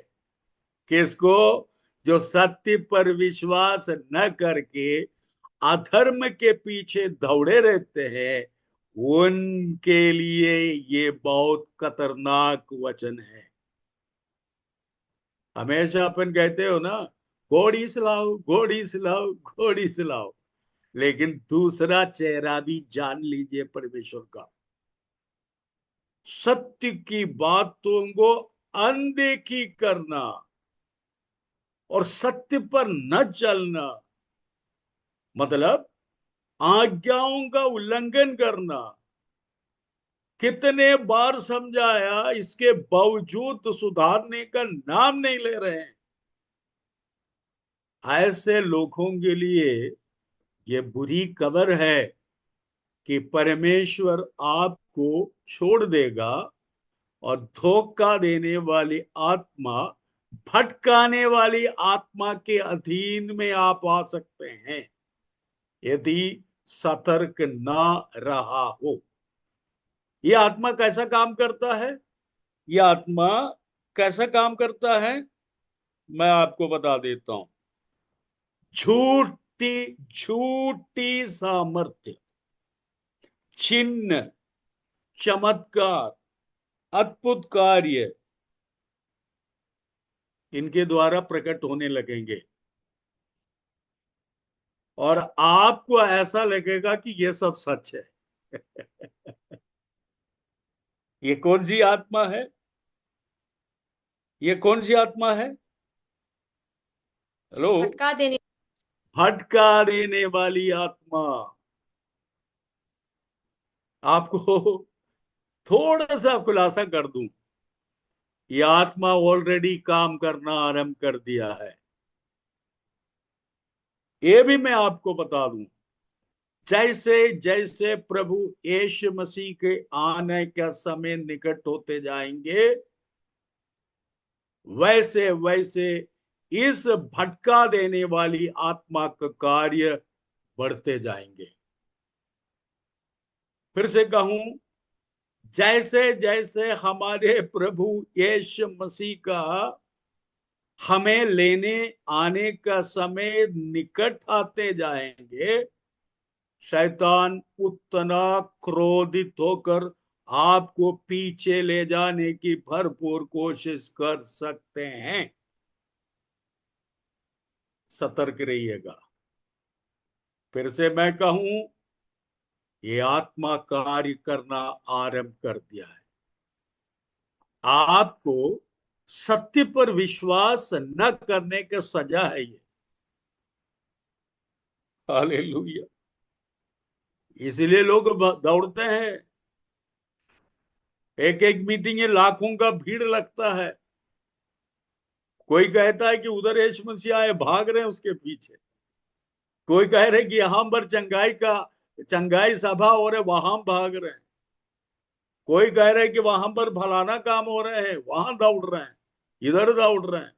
किसको? जो सत्य पर विश्वास न करके अधर्म के पीछे दौड़े रहते हैं, उनके लिए ये बहुत खतरनाक वचन है। हमेशा अपन कहते हो ना, घोड़ी सिलाओ, घोड़ी सिलाओ, घोड़ी सिलाओ, लेकिन दूसरा चेहरा भी जान लीजिए परमेश्वर का। सत्य की बातों को अनदेखी करना और सत्य पर न चलना मतलब आज्ञाओं का उल्लंघन करना। कितने बार समझाया, इसके बावजूद तो सुधारने का नाम नहीं ले रहे हैं। ऐसे लोगों के लिए ये बुरी खबर है कि परमेश्वर आपको छोड़ देगा और धोखा देने वाली आत्मा, भटकाने वाली आत्मा के अधीन में आप आ सकते हैं यदि सतर्क ना रहा हो। यह आत्मा कैसा काम करता है? यह आत्मा कैसा काम करता है मैं आपको बता देता हूं। झूठी झूठी सामर्थ्य, चिन्ह, चमत्कार, अद्भुत कार्य इनके द्वारा प्रकट होने लगेंगे और आपको ऐसा लगेगा कि ये सब सच है। ये कौन सी आत्मा है? ये कौन सी आत्मा है? हेलो? भटका देने वाली आत्मा। आपको थोड़ा सा खुलासा कर दूं, ये आत्मा ऑलरेडी काम करना आरंभ कर दिया है। ये भी मैं आपको बता दूं, जैसे जैसे प्रभु यीशु मसीह के आने का समय निकट होते जाएंगे, वैसे वैसे इस भटका देने वाली आत्मा का कार्य बढ़ते जाएंगे। फिर से कहूं, जैसे जैसे हमारे प्रभु यीशु मसीह का हमें लेने आने का समय निकट आते जाएंगे, शैतान उतना क्रोधित होकर आपको पीछे ले जाने की भरपूर कोशिश कर सकते हैं। सतर्क रहिएगा। फिर से मैं कहूं, ये आत्मा कार्य करना आरंभ कर दिया है। आपको सत्य पर विश्वास न करने का सजा है ये। हालेलुया। इसलिए लोग दौड़ते हैं। एक एक मीटिंग में लाखों का भीड़ लगता है। कोई कहता है कि उधर यीशु मसीह आए, भाग रहे हैं उसके पीछे। कोई कह रहे कि यहां पर चंगाई सभा हो रहे, वहां भाग रहे हैं। कोई कह रहे कि वहां पर फलाना काम हो रहे हैं, वहां दौड़ रहे हैं, इधर दौड़ रहे हैं।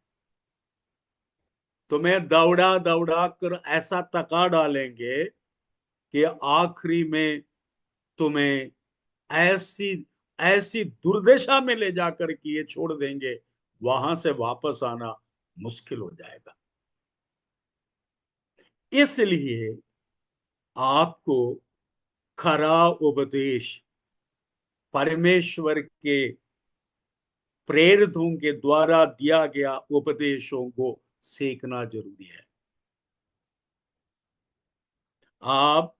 तुम्हें दौड़ा दौड़ा कर ऐसा थका डालेंगे कि आखिरी में तुम्हें ऐसी ऐसी दुर्दशा में ले जाकर के ये छोड़ देंगे, वहां से वापस आना मुश्किल हो जाएगा। इसलिए आपको खरा उपदेश, परमेश्वर के प्रेरितों के द्वारा दिया गया उपदेशों को सीखना जरूरी है। आप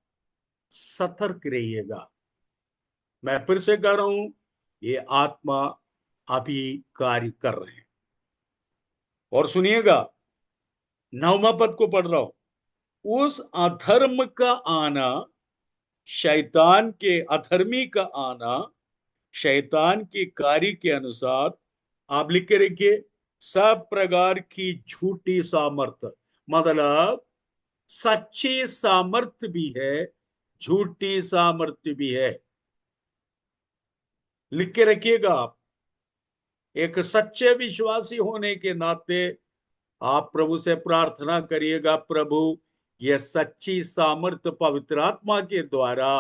सतर्क रहिएगा। मैं फिर से कह रहा हूं, ये आत्मा अभी कार्य कर रहे हैं। और सुनिएगा, 9वां पद को पढ़ रहा हूं। उस अधर्म का आना, शैतान के अधर्मी का आना, शैतान के कार्य के अनुसार, आप लिख के रखिए, सब प्रकार की झूठी सामर्थ, मतलब सच्ची सामर्थ्य भी है, झूठी सामर्थ्य भी है। लिख के रखिएगा। आप एक सच्चे विश्वासी होने के नाते आप प्रभु से प्रार्थना करिएगा, प्रभु यह सच्ची सामर्थ पवित्र आत्मा के द्वारा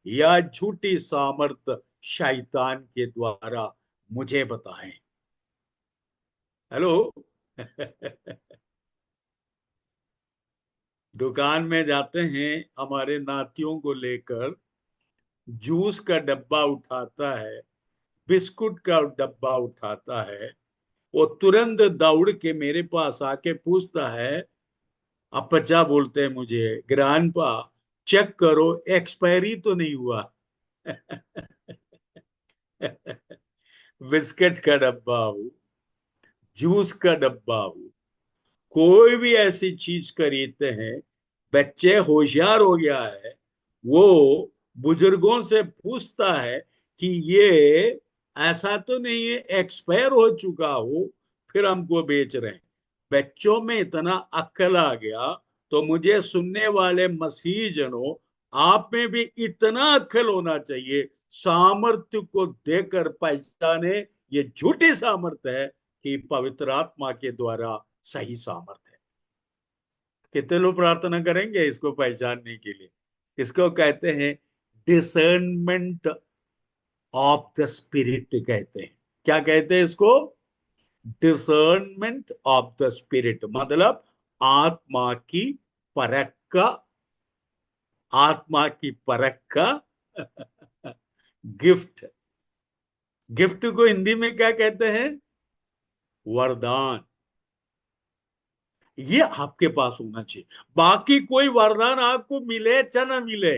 या झूठी सामर्थ शैतान के द्वारा मुझे बताएं। हेलो? दुकान में जाते हैं, हमारे नातियों को लेकर, जूस का डब्बा उठाता है, बिस्कुट का डब्बा उठाता है, वो तुरंत दौड़ के मेरे पास आके पूछता है, अपचा बोलते हैं मुझे, ग्रैंडपा चेक करो एक्सपायरी तो नहीं हुआ। बिस्किट का डब्बा हो, जूस का डब्बा हो, कोई भी ऐसी चीज खरीदते हैं, बच्चे होशियार हो गया है, वो बुजुर्गों से पूछता है कि ये ऐसा तो नहीं है एक्सपायर हो चुका हो फिर हमको बेच रहे हैं। बच्चों में इतना अक्ल आ गया, तो मुझे सुनने वाले मसीह जनों, आप में भी इतना अक्ल होना चाहिए, सामर्थ्य को देकर पहचाने ये झूठी सामर्थ्य है कि पवित्र आत्मा के द्वारा सही सामर्थ्य है। कितने लोग प्रार्थना करेंगे इसको पहचानने के लिए? इसको कहते हैं डिसर्नमेंट ऑफ द स्पिरिट कहते हैं। क्या कहते हैं इसको? डिसर्नमेंट ऑफ द स्पिरिट, मतलब आत्मा की परख का, आत्मा की परख का गिफ्ट। गिफ्ट को हिंदी में क्या कहते हैं? वरदान। ये आपके पास होना चाहिए। बाकी कोई वरदान आपको मिले चाहे ना मिले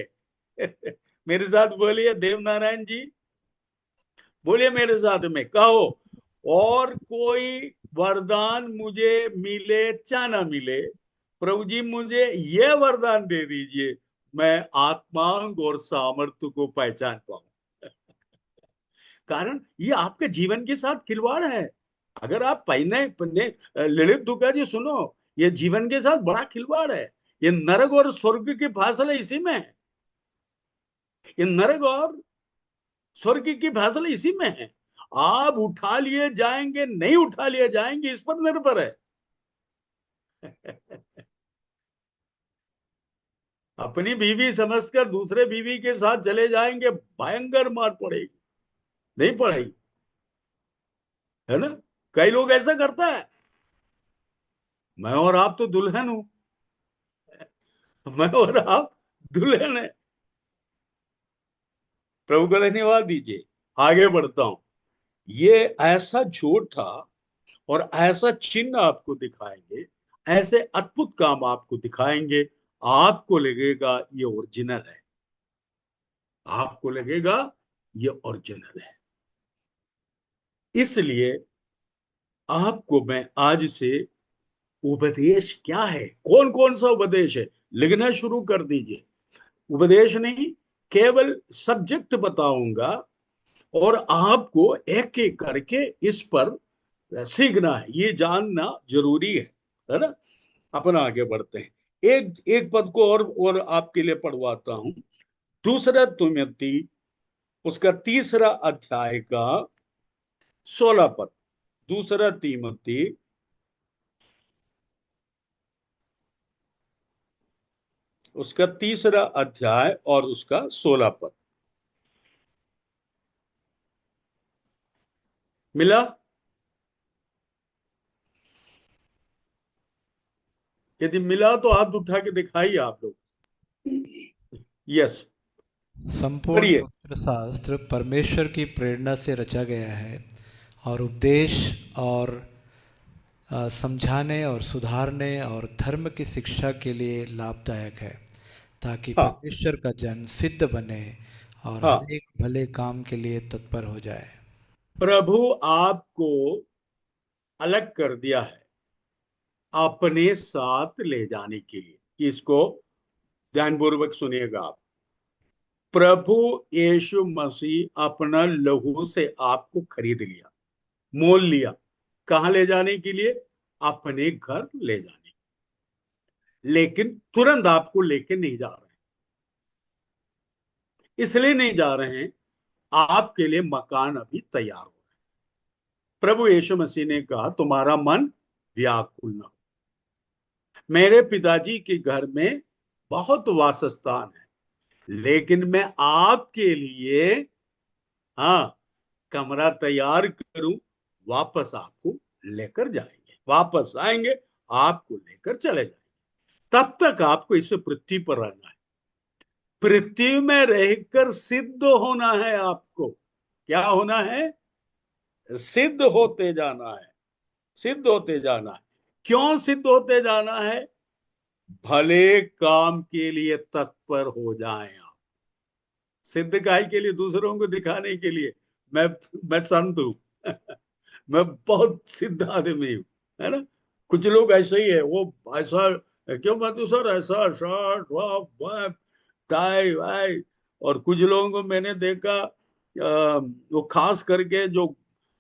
मेरे साथ बोलिए देवनारायण जी, बोलिए मेरे साथ में, कहो, और कोई वरदान मुझे मिले चाहे ना मिले, प्रभु जी मुझे ये वरदान दे दीजिए, मैं आत्मांग और सामर्थ्य को पहचान पाऊं। कारण ये आपके जीवन के साथ खिलवाड़ है। अगर आप पहने पहने ललित दुर्गा जी सुनो, ये जीवन के साथ बड़ा खिलवाड़ है। ये नरक और स्वर्ग की फासला इसी में है। ये नरक और स्वर्ग की फासला इसी में है। आप उठा लिए जाएंगे नहीं उठा लिए जाएंगे इस पर निर्भर है। अपनी बीवी समझकर दूसरे बीवी के साथ चले जाएंगे, भयंकर मार पड़ेगी, नहीं पड़ेगी, है ना? कई लोग ऐसा करता है। मैं और आप तो दुल्हन हूं, मैं और आप दुल्हन है। प्रभु को धन्यवाद दीजिए। आगे बढ़ता हूं। ये ऐसा झूठा और ऐसा चिन्ह आपको दिखाएंगे, ऐसे अद्भुत काम आपको दिखाएंगे, आपको लगेगा ये ओरिजिनल है, आपको लगेगा ये ओरिजिनल है। इसलिए आपको मैं आज से उपदेश क्या है, कौन कौन सा उपदेश है, लिखना शुरू कर दीजिए। उपदेश नहीं, केवल सब्जेक्ट बताऊंगा और आपको एक एक करके इस पर सीखना है, ये जानना जरूरी है ना? अपन आगे बढ़ते हैं। एक एक पद को और आपके लिए पढ़वाता हूं। दूसरा तिमोथी उसका तीसरा अध्याय का 16 पद। दूसरा तिमोथी उसका तीसरा अध्याय और उसका 16 पद। मिला? यदि मिला तो हाथ उठा के दिखाइए आप लोग। यस, संपूर्ण पढ़िए। पवित्र शास्त्र परमेश्वर की प्रेरणा से रचा गया है और उपदेश और समझाने और सुधारने और धर्म की शिक्षा के लिए लाभदायक है, ताकि हाँ परमेश्वर का जन सिद्ध बने और हाँ, हर एक भले काम के लिए तत्पर हो जाए। प्रभु आपको अलग कर दिया है अपने साथ ले जाने के लिए। इसको ध्यानपूर्वक सुनिएगा आप। प्रभु यीशु मसीह अपना लहू से आपको खरीद लिया, मोल लिया। कहां ले जाने के लिए? अपने घर ले जाने। लेकिन तुरंत आपको लेके नहीं जा रहे हैं। इसलिए नहीं जा रहे हैं, आपके लिए मकान अभी तैयार हो रहा है। प्रभु यीशु मसीह ने कहा तुम्हारा मन व्याकुल न हो, मेरे पिताजी के घर में बहुत वासस्थान है, लेकिन मैं आपके लिए, हाँ, कमरा तैयार करूं, वापस आपको लेकर जाएंगे, वापस आएंगे, आपको लेकर चले जाएंगे। तब तक आपको इस पृथ्वी पर रहना है, पृथ्वी में रहकर सिद्ध होना है। आपको क्या होना है? सिद्ध होते जाना है, सिद्ध होते जाना है। क्यों सिद्ध होते जाना है? भले काम के लिए तत्पर हो जाएं आप। सिद्ध काय के लिए? दूसरों को दिखाने के लिए। मैं मैं संत हूं मैं बहुत सिद्ध आदमी हूं, है ना? कुछ लोग ऐसे ही है, वो ऐसा क्यों मातू सर, ऐसा शर्ट वाह टाई वाई। और कुछ लोगों को मैंने देखा वो खास करके जो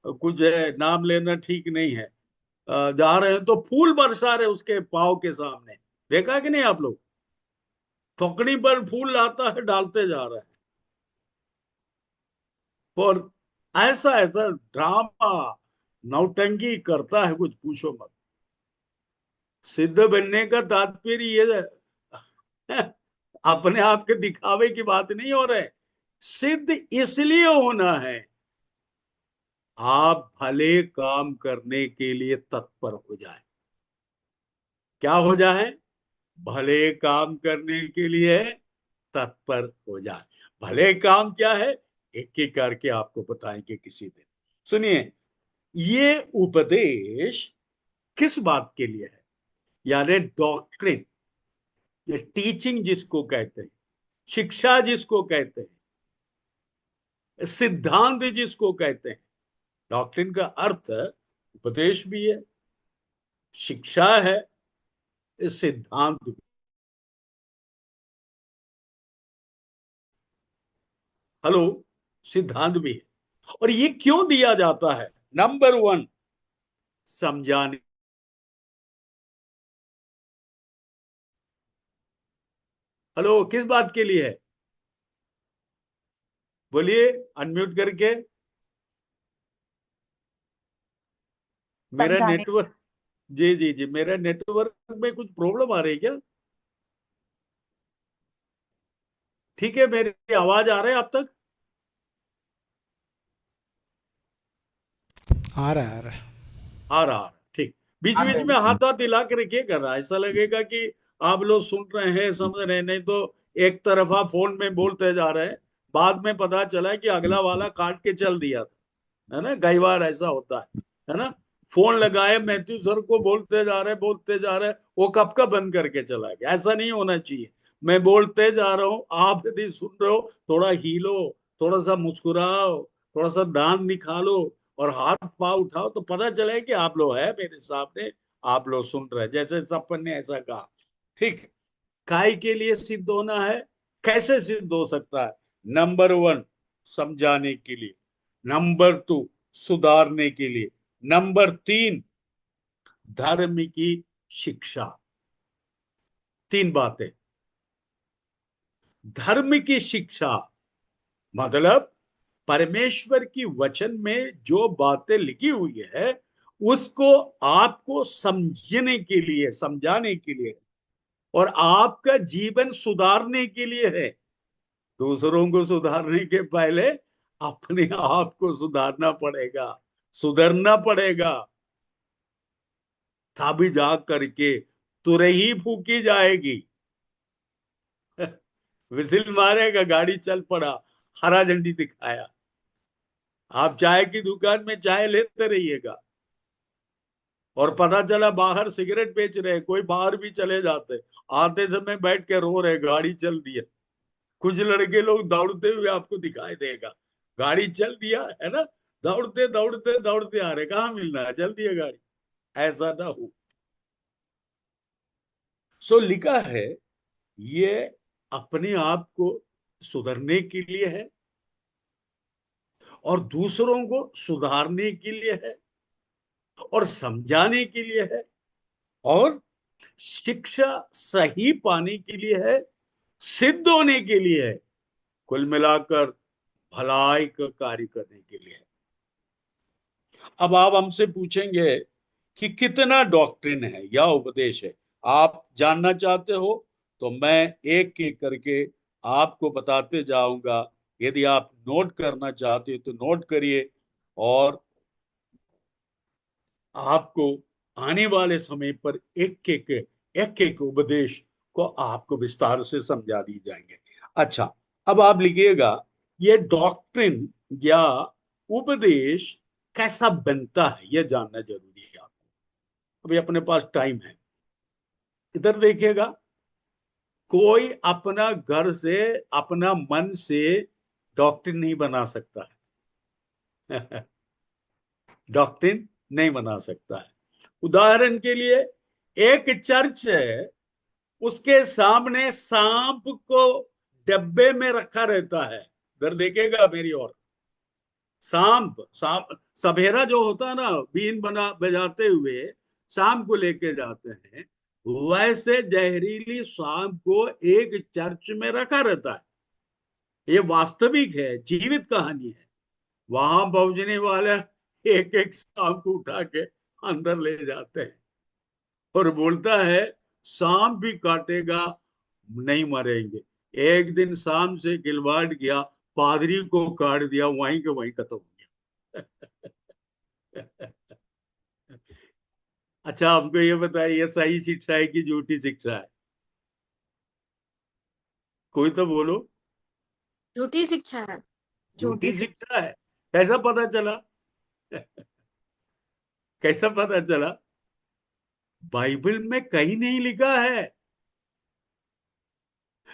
कुछ है, नाम लेना ठीक नहीं है, जा रहे हैं तो फूल बरसा रहे उसके पाँव के सामने। देखा कि नहीं आप लोग? ठोकनी पर फूल लाता है, डालते जा रहा है। और ऐसा ऐसा ड्रामा नौटंकी करता है, कुछ पूछो मत। सिद्ध बनने का तात्पर्य ये अपने आप के दिखावे की बात नहीं हो रहा है। सिद्ध इसलिए होना है आप भले काम करने के लिए तत्पर हो जाए। क्या हो जाए? भले काम करने के लिए तत्पर हो जाए। भले काम क्या है, एक एक करके आपको बताएंगे किसी दिन। सुनिए, ये उपदेश किस बात के लिए है? यानी डॉक्ट्रिन, ये टीचिंग जिसको कहते हैं, शिक्षा जिसको कहते हैं, सिद्धांत जिसको कहते हैं। डॉक्ट्रिन का अर्थ उपदेश भी है, शिक्षा है, सिद्धांत भी। हेलो, सिद्धांत भी है। और ये क्यों दिया जाता है? नंबर वन, समझाने। हेलो, किस बात के लिए है? बोलिए अनम्यूट करके। मेरा समझाने। नेटवर्क, जी जी जी, मेरा नेटवर्क में कुछ प्रॉब्लम आ रही है क्या? ठीक है, मेरी आवाज आ रही है आप तक? आ रहा है, आ रहा है। आ रहा है, ठीक। बीच बीच में हाथ हाथ हिला के रखिए, कर रहा है ऐसा लगेगा कि आप लोग सुन रहे हैं, समझ रहे हैं, नहीं तो एक तरफा फोन में बोलते जा रहे हैं, बाद में पता चला कि अगला वाला काट के चल दिया था। है ना, कई बार ऐसा होता है ना। फोन लगाए मैथ्यू सर को, बोलते जा रहे, वो कब का बंद करके चला गया। ऐसा नहीं होना चाहिए। मैं बोलते जा रहा हूँ, आप यदि सुन रहे हो, थोड़ा हीलो, थोड़ा सा मुस्कुराओ, थोड़ा सा दांत निकालो और हाथ पाँव उठाओ, तो पता चले कि आप लोग है मेरे सामने, आप लोग सुन रहे हैं। जैसे सपन ने ऐसा कहा, ठीक। काय के लिए सिद्ध होना है? कैसे सिद्ध हो सकता है? नंबर वन, समझाने के लिए। नंबर टू, सुधारने के लिए। नंबर तीन, धर्म की शिक्षा। तीन बातें। धर्म की शिक्षा मतलब परमेश्वर की वचन में जो बातें लिखी हुई है उसको आपको समझने के लिए, समझाने के लिए, और आपका जीवन सुधारने के लिए है। दूसरों को सुधारने के पहले अपने आप को सुधारना पड़ेगा, सुधरना पड़ेगा। तभी जा करके तुरही फूकी जाएगी। विजिल मारेगा, गाड़ी चल पड़ा, हरा झंडी दिखाया। आप चाय की दुकान में चाय लेते रहिएगा, और पता चला बाहर सिगरेट बेच रहे, कोई बाहर भी चले जाते, आते समय बैठ के रो रहे, गाड़ी चल दिया। कुछ लड़के लोग दौड़ते हुए आपको दिखाई देगा, गाड़ी चल दिया है ना, दौड़ते दौड़ते दौड़ते आ रहे, कहाँ मिलना है, जल्दी है गाड़ी। ऐसा ना हो। सो लिखा है, ये अपने आप को सुधरने के लिए है और दूसरों को सुधारने के लिए है और समझाने के लिए है और शिक्षा सही पाने के लिए है, सिद्ध होने के लिए है, कुल मिलाकर भलाई का कार्य करने के लिए है। अब आप हमसे पूछेंगे कि कितना डॉक्ट्रिन है या उपदेश है, आप जानना चाहते हो तो मैं एक एक करके आपको बताते जाऊंगा। यदि आप नोट करना चाहते हो तो नोट करिए, और आपको आने वाले समय पर एक एक उपदेश को आपको विस्तार से समझा दी जाएंगे। अच्छा, अब आप लिखिएगा, ये डॉक्ट्रिन या उपदेश कैसा बनता है, यह जानना जरूरी है आपको। अभी अपने पास टाइम है, इधर देखिएगा। कोई अपना घर से, अपना मन से डॉक्ट्रिन नहीं बना सकता है। डॉक्ट्रिन नहीं बना सकता है। उदाहरण के लिए एक चर्च है, उसके सामने सांप को डब्बे में रखा रहता है। इधर देखेगा मेरी ओर, सांप सांप सभेरा जो होता है ना, बीन बना बजाते हुए सांप को लेके जाते हैं, वैसे जहरीली सांप को एक चर्च में रखा रहता है। ये वास्तविक है, जीवित कहानी है। वहां पहुंचने वाले एक एक सांप को उठा के अंदर ले जाते हैं और बोलता है सांप भी काटेगा, नहीं मरेंगे। एक दिन सांप से गिलवाड़ गया, पादरी को काट दिया, वहीं के वहीं खत्म हो गया। अच्छा, हमको ये बताइए, ये सही शिक्षा है कि झूठी शिक्षा है? कोई तो बोलो। झूठी शिक्षा है। झूठी शिक्षा है। कैसा पता चला? कैसा पता चला? बाइबल में कहीं नहीं लिखा है।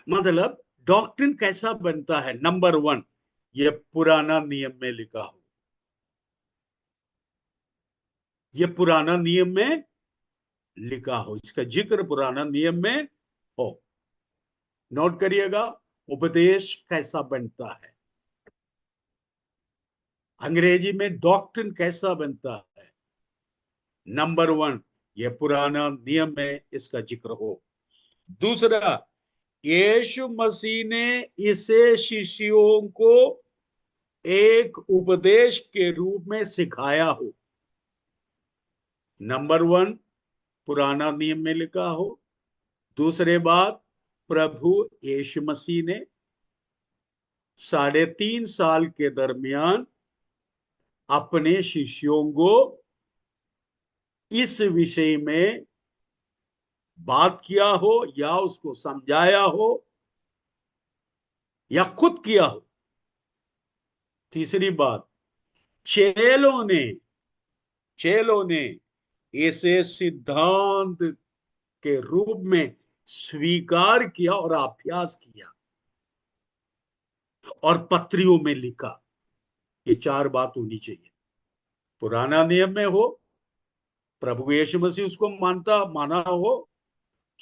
मतलब डॉक्ट्रिन कैसा बनता है? नंबर 1, ये पुराना नियम में लिखा हो, ये पुराना नियम में लिखा हो, इसका जिक्र पुराना नियम में हो। नोट करिएगा, उपदेश कैसा बनता है। अंग्रेजी में डॉक्ट्रिन कैसा बनता है? नंबर 1, ये पुराना नियम में इसका जिक्र हो। दूसरा, यीशु मसीह ने इसे शिष्यों को एक उपदेश के रूप में सिखाया हो। नंबर 1, पुराना नियम में लिखा हो। दूसरे बात, प्रभु यीशु मसीह ने 3.5 साल के दरमियान अपने शिष्यों को इस विषय में बात किया हो, या उसको समझाया हो, या खुद किया हो। तीसरी बात, चेलों ने इसे सिद्धांत के रूप में स्वीकार किया और अभ्यास किया और पत्रियों में लिखा। ये 4 बात होनी चाहिए। पुराना नियम में हो, प्रभु यीशु मसीह उसको माना हो,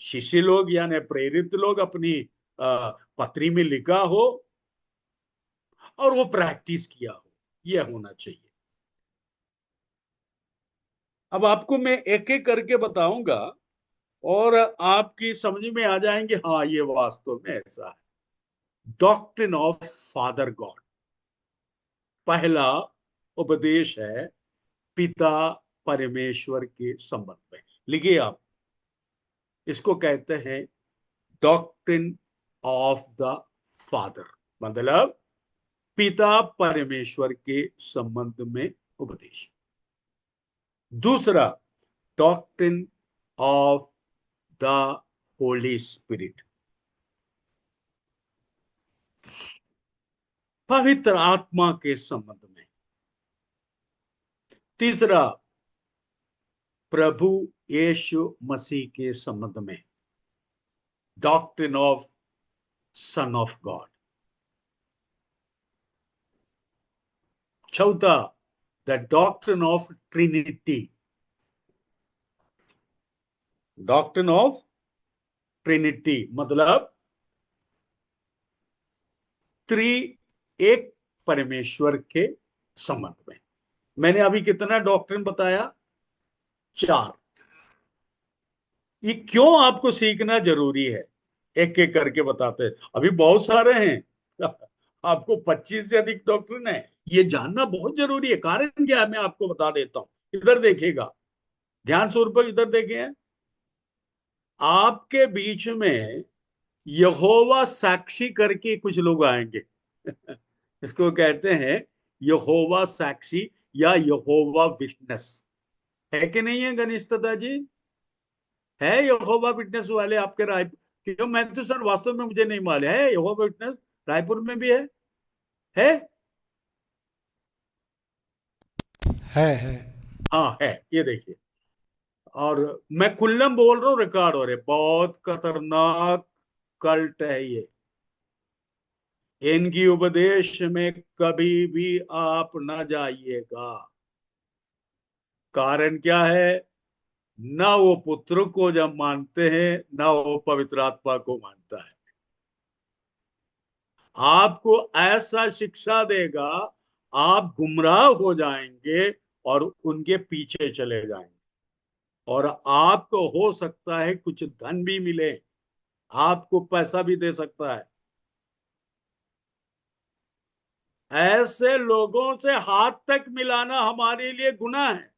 शिष्य लोग यानी प्रेरित लोग अपनी पत्री में लिखा हो, और वो प्रैक्टिस किया हो। यह होना चाहिए। अब आपको मैं एक एक करके बताऊंगा और आपकी समझ में आ जाएंगे, हाँ ये वास्तव में ऐसा है। डॉक्ट्रिन ऑफ फादर गॉड, पहला उपदेश है पिता परमेश्वर के संबंध में। लिखिए आप, इसको कहते हैं डॉक्ट्रिन ऑफ द फादर, मतलब पिता परमेश्वर के संबंध में उपदेश। दूसरा, doctrine of the Holi spirit, पवित्र आत्मा के संबंध में। तीसरा, प्रभु यीशु मसीह के संबंध में, doctrine of son of God. चौथा, the doctrine of Trinity, doctrine of Trinity मतलब एक परमेश्वर के संबंध में। मैंने अभी कितना डॉक्ट्रिन बताया? 4। ये क्यों आपको सीखना जरूरी है? एक एक करके बताते हैं। अभी बहुत सारे हैं आपको 25 से अधिक डॉक्ट्रिन है, ये जानना बहुत जरूरी है। कारण क्या है, मैं आपको बता देता हूं। इधर देखिएगा, ध्यान स्वरूप इधर देखें। आपके बीच में यहोवा साक्षी करके कुछ लोग आएंगे इसको कहते हैं यहोवा साक्षी या यहोवा विटनेस। है कि नहीं है गणेश दादा जी? है यहोवा विटनेस वाले आपके रायपुर? क्यों, मैं तो सर वास्तव में मुझे नहीं मालूम है यहोवा विटनेस रायपुर में भी है? है। हाँ है, ये देखिए। और मैं कुल्लम बोल रहा हूँ, रिकॉर्ड हो रहे। बहुत खतरनाक कल्ट है ये। इनकी उपदेश में कभी भी आप ना जाइएगा। कारण क्या है? ना वो पुत्र को जब मानते हैं ना वो पवित्र आत्मा को मानता है। आपको ऐसा शिक्षा देगा, आप गुमराह हो जाएंगे और उनके पीछे चले जाएंगे, और आपको हो सकता है कुछ धन भी मिले, आपको पैसा भी दे सकता है। ऐसे लोगों से हाथ तक मिलाना हमारे लिए गुनाह है।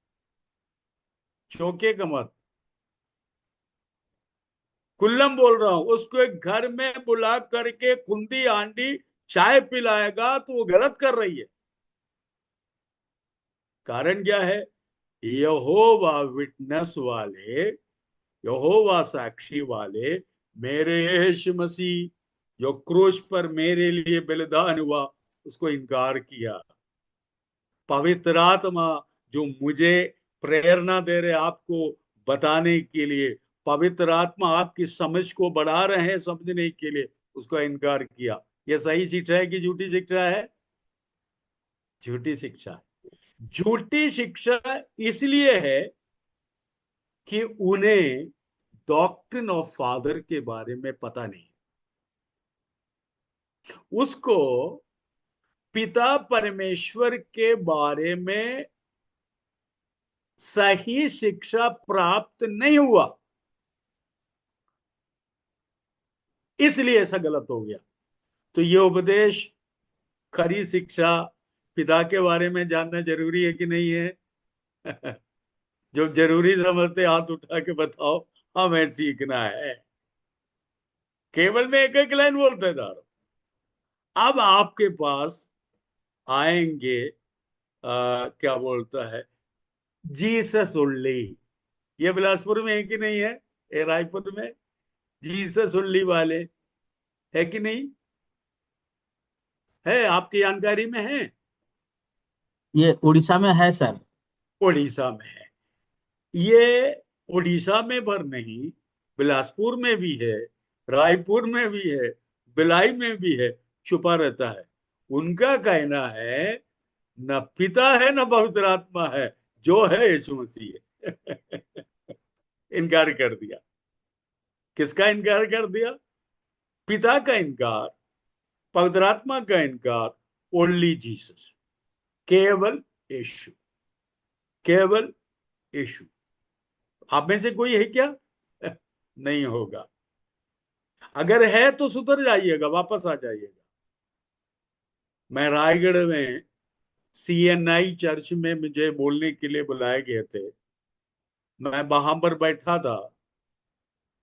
चौके का मत। कुल्लम बोल रहा हूं, उसको एक घर में बुला करके खुंदी आंडी चाय पिलाएगा तो वो गलत कर रही है। कारण क्या है? यहोवा विटनेस वाले, यहोवा साक्षी वाले, मेरे यीशु मसीह जो क्रूस पर मेरे लिए बलिदान हुआ, उसको इनकार किया। पवित्र आत्मा जो मुझे प्रेरणा दे रहे आपको बताने के लिए, पवित्र आत्मा आपकी समझ को बढ़ा रहे हैं समझने के लिए, उसका इनकार किया। यह सही शिक्षा है कि झूठी शिक्षा है? झूठी शिक्षा है। झूठी शिक्षा इसलिए है कि उन्हें डॉक्ट्रिन ऑफ फादर के बारे में पता नहीं। उसको पिता परमेश्वर के बारे में सही शिक्षा प्राप्त नहीं हुआ, इसलिए ऐसा गलत हो गया। तो ये उपदेश, खरी शिक्षा, पिता के बारे में जानना जरूरी है कि नहीं है? जो जरूरी समझते हाथ उठा के बताओ, हमें सीखना है। केवल मैं एक एक लाइन बोलते जा रहा हूं। अब आपके पास आएंगे क्या बोलता है, जीसस उल्ली। ये बिलासपुर में है कि नहीं है? ये रायपुर में जीसस उल्ली वाले है कि नहीं है? आपकी जानकारी में है? ये उड़ीसा में है सर। उड़ीसा में है। ये उड़ीसा में भर नहीं, बिलासपुर में भी है, रायपुर में भी है, बिलाई में भी है, छुपा रहता है। उनका कहना है न पिता है न पवित्र आत्मा है, जो है यीशु मसीह है। इनकार कर दिया। किसका इनकार कर दिया? पिता का इनकार, पवित्र आत्मा का इनकार, ओनली जीसस, केवल यीशु, केवल यीशु। आप में से कोई है क्या? नहीं होगा। अगर है तो सुधर जाइएगा, वापस आ जाइएगा। मैं रायगढ़ में CNI चर्च में मुझे बोलने के लिए बुलाए गए थे। मैं वहां पर बैठा था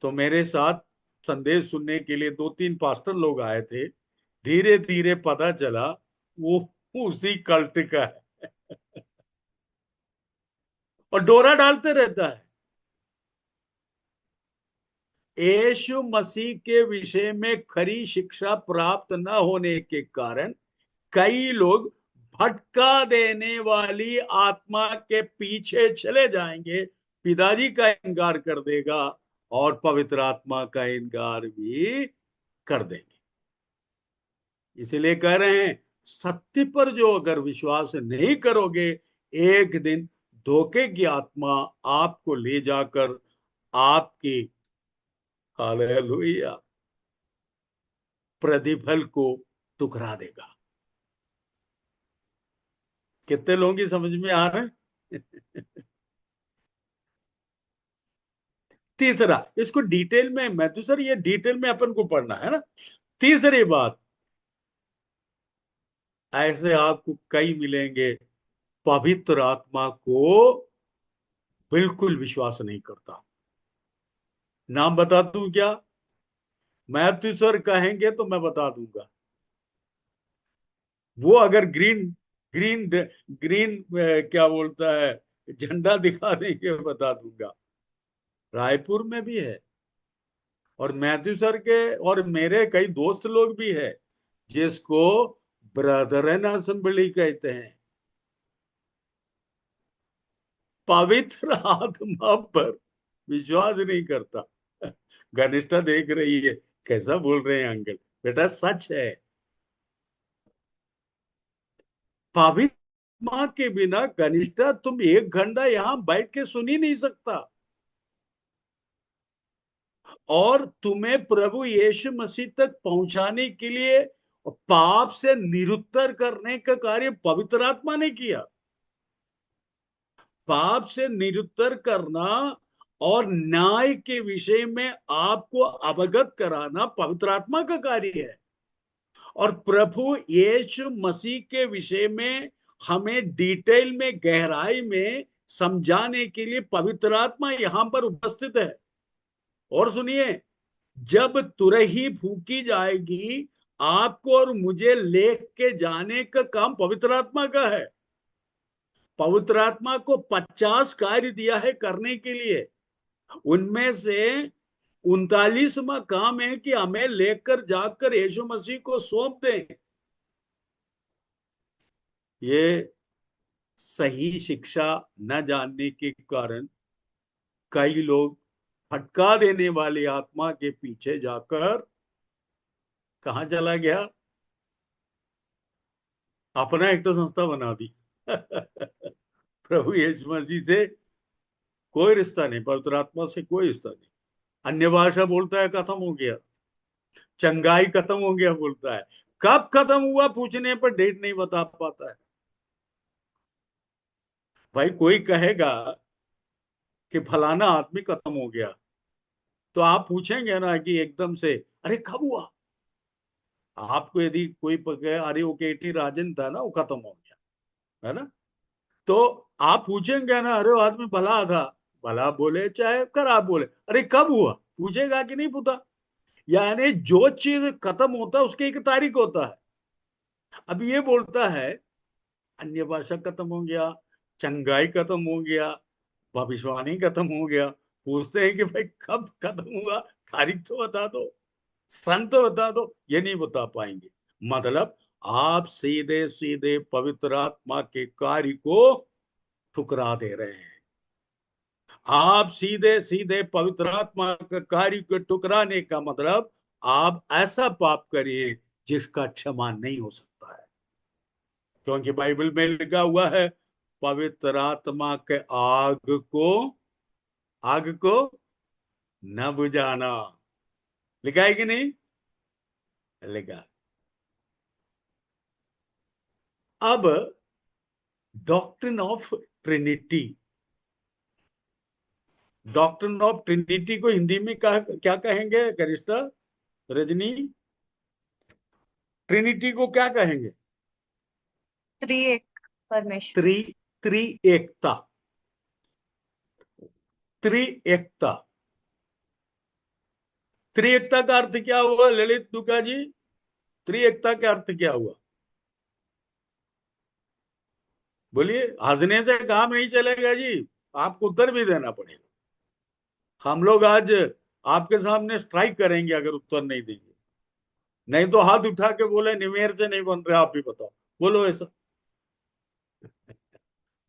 तो मेरे साथ संदेश सुनने के लिए 2-3 पास्टर लोग आए थे। धीरे धीरे पता चला वो उसी कल्ट का है और डोरा डालते रहता है। यीशु मसीह के विषय में खरी शिक्षा प्राप्त न होने के कारण कई लोग भटका देने वाली आत्मा के पीछे चले जाएंगे। पिताजी का इनकार कर देगा और पवित्र आत्मा का इनकार भी कर देंगे। इसीलिए कह रहे हैं, सत्य पर जो अगर विश्वास नहीं करोगे, एक दिन धोखे की आत्मा आपको ले जाकर आपकी, हालेलुया, प्रतिफल को ठुकरा देगा। कितने लोगों की समझ में आ रहा है? तीसरा, इसको डिटेल में, मैं तो सर ये डिटेल में अपन को पढ़ना है ना। तीसरी बात, ऐसे आपको कई मिलेंगे पवित्र आत्मा को बिल्कुल विश्वास नहीं करता। नाम बता दूं क्या? मैथ्यू सर कहेंगे तो मैं बता दूंगा। वो अगर ग्रीन ग्रीन ग्रीन क्या बोलता है, झंडा दिखा देंगे, बता दूंगा। रायपुर में भी है, और मैथ्यू सर के और मेरे कई दोस्त लोग भी है जिसको ब्रदरन असेंबली कहते हैं। पवित्र आत्मा पर विश्वास नहीं करता। घनिष्ठा देख रही है, कैसा बोल रहे हैं अंकल? बेटा सच है। पवित्र आत्मा के बिना घनिष्ठा तुम 1 घंटा यहां बैठ के सुन ही नहीं सकता। और तुम्हें प्रभु यीशु मसीह तक पहुंचाने के लिए पाप से निरुत्तर करने का कार्य पवित्र आत्मा ने किया। पाप से निरुत्तर करना और न्याय के विषय में आपको अवगत कराना पवित्र आत्मा का कार्य है। और प्रभु यीशु मसीह के विषय में हमें डिटेल में, गहराई में समझाने के लिए पवित्र आत्मा यहां पर उपस्थित है। और सुनिए, जब तुरही फूकी जाएगी, आपको और मुझे लेके के जाने का काम पवित्र आत्मा का है। पवित्र आत्मा को 50 कार्य दिया है करने के लिए। उनमें से 39वां काम है कि हमें लेकर जाकर यीशु मसीह को सौंप दें। ये सही शिक्षा न जानने के कारण कई लोग भटका देने वाली आत्मा के पीछे जाकर कहां चला गया, अपना एक तो संस्था बना दी। प्रभु यीशु मसीह से कोई रिश्ता नहीं, पवित्र आत्मा से कोई रिश्ता नहीं। अन्य भाषा बोलता है खत्म हो गया, चंगाई खत्म हो गया बोलता है। कब खत्म हुआ पूछने पर डेट नहीं बता पाता है। भाई कोई कहेगा कि फलाना आदमी खत्म हो गया, तो आप पूछेंगे ना कि एकदम से अरे कब हुआ। आपको यदि कोई अरे वो केटी राजन था ना, वो खत्म हो गया है ना, तो आप पूछेंगे ना अरे वो आदमी भला था, भला बोले चाहे खराब बोले, अरे कब हुआ पूछेगा कि नहीं पूछा। यानी जो चीज खत्म होता है उसकी एक तारीख होता है। अब ये बोलता है अन्य भाषा खत्म हो गया, चंगाई खत्म हो गया, भविष्यवाणी खत्म हो गया। पूछते हैं कि भाई कब खत्म हुआ, तारीख तो बता दो, सन तो बता दो। ये नहीं बता पाएंगे। मतलब आप सीधे सीधे पवित्र आत्मा के कार्य को ठुकरा दे रहे हैं। आप सीधे सीधे पवित्र आत्मा के कार्य को ठुकराने का मतलब आप ऐसा पाप करिए जिसका क्षमा नहीं हो सकता है। क्योंकि बाइबल में लिखा हुआ है पवित्र आत्मा के आग को न बुझाना। लिखा है कि नहीं लिखा। अब doctrine of Trinity, doctrine of Trinity को हिंदी में क्या कहेंगे गरिष्ठा, रजनी? ट्रिनिटी को क्या कहेंगे? त्रिएक परमेश्वर। त्रिएकता। त्रिएकता। त्रिएकता का अर्थ क्या हुआ ललित दुका जी? त्रिएकता का अर्थ क्या हुआ बोलिए। हंसने से काम नहीं चलेगा जी, आपको उत्तर भी देना पड़ेगा। हम लोग आज आपके सामने स्ट्राइक करेंगे अगर उत्तर नहीं देंगे। नहीं तो हाथ उठा के बोले निमेर से नहीं बन रहे, आप ही बताओ, बोलो ऐसा।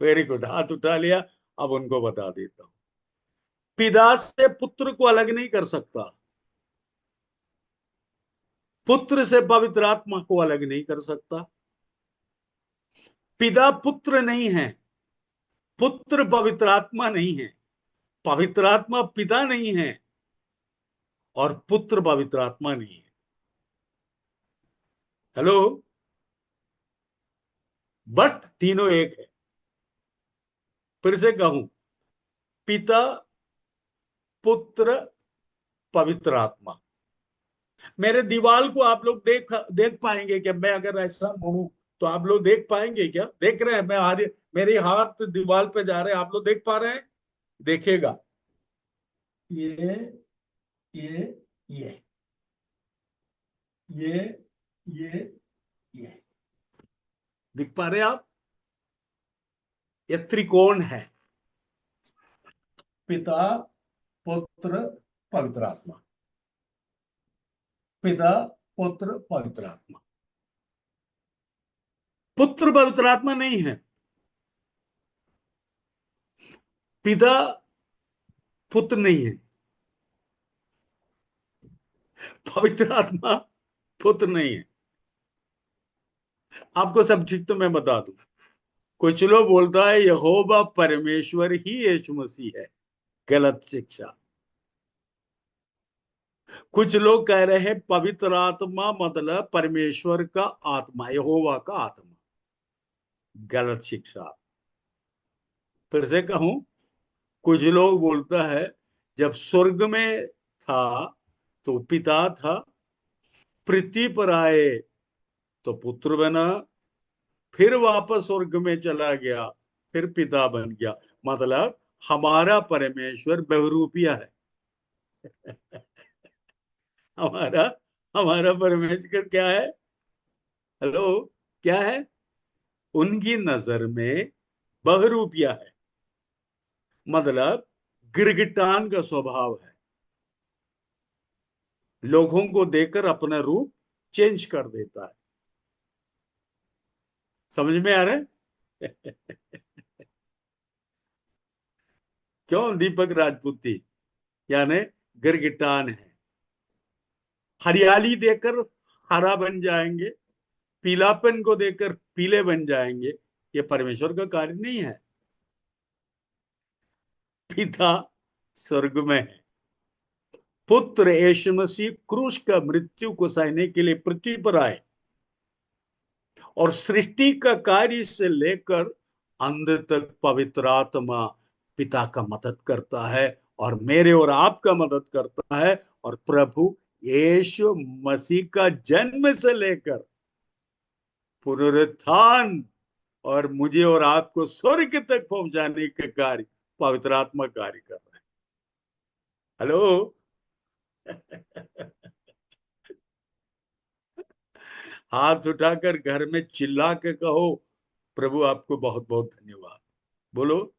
वेरी गुड, हाथ उठा लिया। अब उनको बता देता हूं। पिता से पुत्र को अलग नहीं कर सकता, पुत्र से पवित्र आत्मा को अलग नहीं कर सकता। पिता पुत्र नहीं है, पुत्र पवित्र आत्मा नहीं है, पवित्र आत्मा पिता नहीं है और पुत्र पवित्र आत्मा नहीं है। हेलो, बट तीनों एक है। फिर से कहूं, पिता पुत्र पवित्र आत्मा। मेरे दीवाल को आप लोग देख पाएंगे क्या? मैं अगर ऐसा मुड़ूं तो आप लोग देख पाएंगे क्या? देख रहे हैं? मेरे हाथ दीवाल पे जा रहे हैं, आप लोग देख पा रहे हैं? देखिएगा, ये ये ये ये ये ये दिख पा रहे हैं आप? ये त्रिकोण है, पिता पुत्र पवित्र आत्मा, पिता पुत्र पवित्र आत्मा। पुत्र पवित्र आत्मा नहीं है, पिता पुत्र नहीं है, पवित्र आत्मा पुत्र नहीं है। आपको सब ठीक तो मैं बता दूं, कुछ लोग बोलता है यहोवा परमेश्वर ही यीशु मसीह है। गलत शिक्षा। कुछ लोग कह रहे हैं पवित्र आत्मा मतलब परमेश्वर का आत्मा, यहोवा का आत्मा। गलत शिक्षा। फिर से कहूं, कुछ लोग बोलता है जब स्वर्ग में था तो पिता था, पृथ्वी पर आए तो पुत्र बना, फिर वापस स्वर्ग में चला गया, फिर पिता बन गया। मतलब हमारा परमेश्वर बहुरूपिया है। हमारा हमारा परमेश्वर क्या है? हेलो, क्या है? उनकी नजर में बहुरूपिया है, मतलब गिरगिटान का स्वभाव है, लोगों को देखकर अपना रूप चेंज कर देता है। समझ में आ रहा है? क्यों दीपक राजपूती यानी गिरगिटान है। हरियाली देखकर हरा बन जाएंगे, पीलापन को देखकर पीले बन जाएंगे, ये परमेश्वर का कार्य नहीं है। पिता स्वर्ग में है, पुत्र यीशु मसीह क्रूस का मृत्यु को सहने के लिए पृथ्वी पर आए, और सृष्टि का कार्य से लेकर अंत तक पवित्र आत्मा पिता का मदद करता है और मेरे और आपका मदद करता है। और प्रभु यीशु मसीह का जन्म से लेकर पुनरुत्थान और मुझे और आपको स्वर्ग तक पहुंचाने के कार्य पवित्र आत्मा कार्य कर रहा है। हेलो। हाथ उठाकर घर में चिल्ला के कहो, प्रभु आपको बहुत बहुत धन्यवाद। बोलो।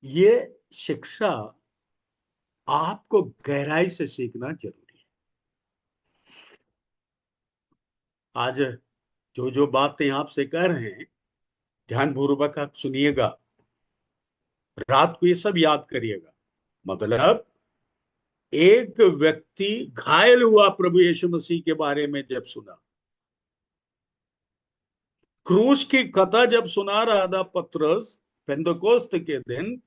ये शिक्षा आपको गहराई से सीखना जरूरी है। आज जो जो बातें आपसे कह रहे हैं, ध्यानपूर्वक आप सुनिएगा, रात को ये सब याद करिएगा। मतलब एक व्यक्ति घायल हुआ प्रभु यीशु मसीह के बारे में जब सुना, क्रूस की कथा जब सुना रहा था पतरस पेंतकोस्त के दिन,